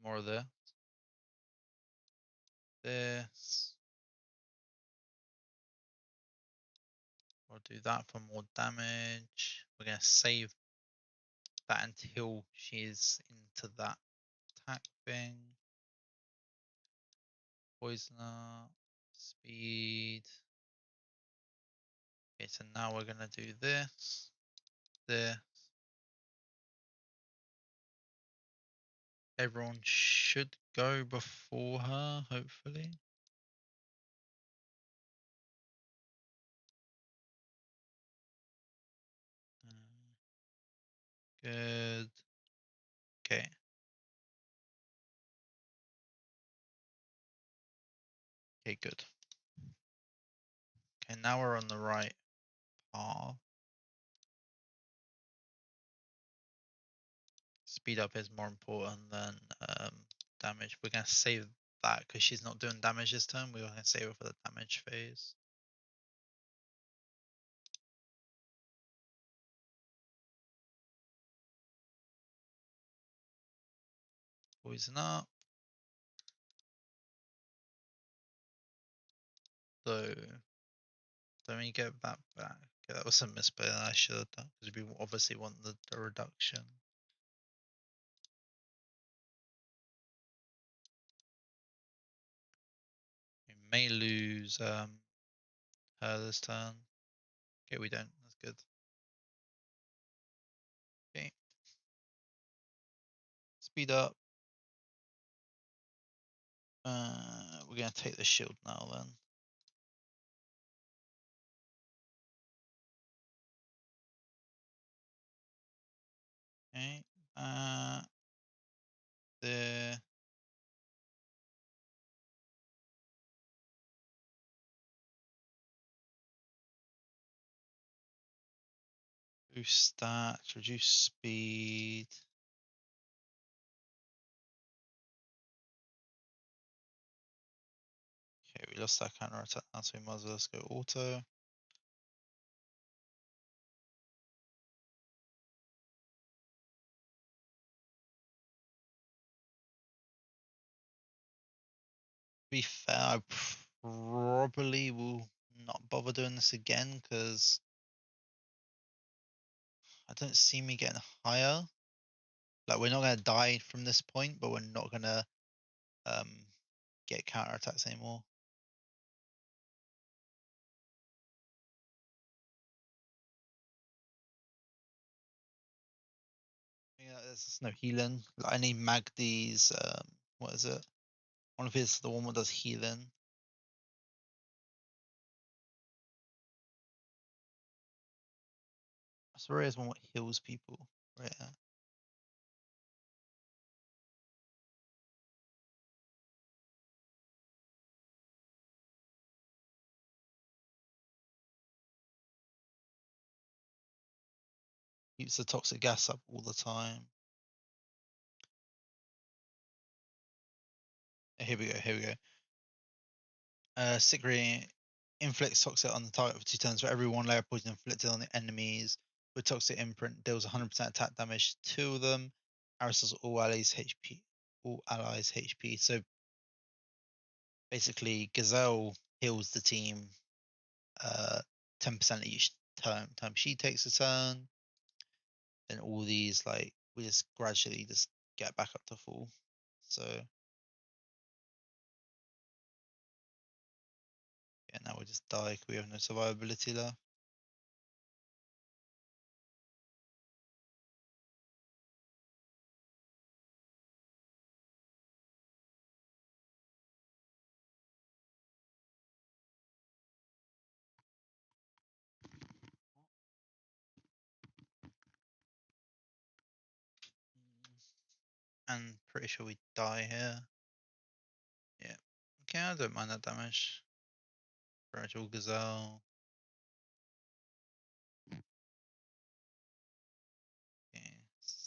More of this. We'll do that for more damage. We're going to save that until she's into that attack thing. Poisoner. Speed. Okay, so now we're going to do this. This. Everyone should go before her, hopefully. Good. Okay. Okay, good. Okay, now we're on the right path. Speed up is more important than damage. We're going to save that because she's not doing damage this turn. We're going to save her for the damage phase. Poison up. So, let me get that back. Okay, that was a misplay that I should have done because we obviously want the reduction. We may lose her this turn. Okay, we don't. That's good. Okay. Speed up. We're going to take the shield now then. Okay. There. Boost stats, reduce speed. Okay, we lost that counter attack now, so we might as well just go auto. To be fair, I probably will not bother doing this again because I don't see me getting higher. Like we're not gonna die from this point, but we're not gonna um get counter attacks anymore. Yeah, there's no healing. Like, I need Magdi's what is it? One of his the one that does healing. Sorry, is one what heals people. Right. Yeah. Keeps the toxic gas up all the time. Here we go. Here we go. Sick ray inflicts toxic on the target for 2 turns. For every 1 layer of poison inflicted on the enemies with toxic imprint, deals 100% attack damage to them. Aristo's all allies HP. All allies HP. So basically, Gazelle heals the team 10% each time she takes a turn. Then all these like we just gradually just get back up to full. So we just die because we have no survivability left. And pretty sure we die here. Yeah. Okay, I don't mind that damage. Fragile Gazelle.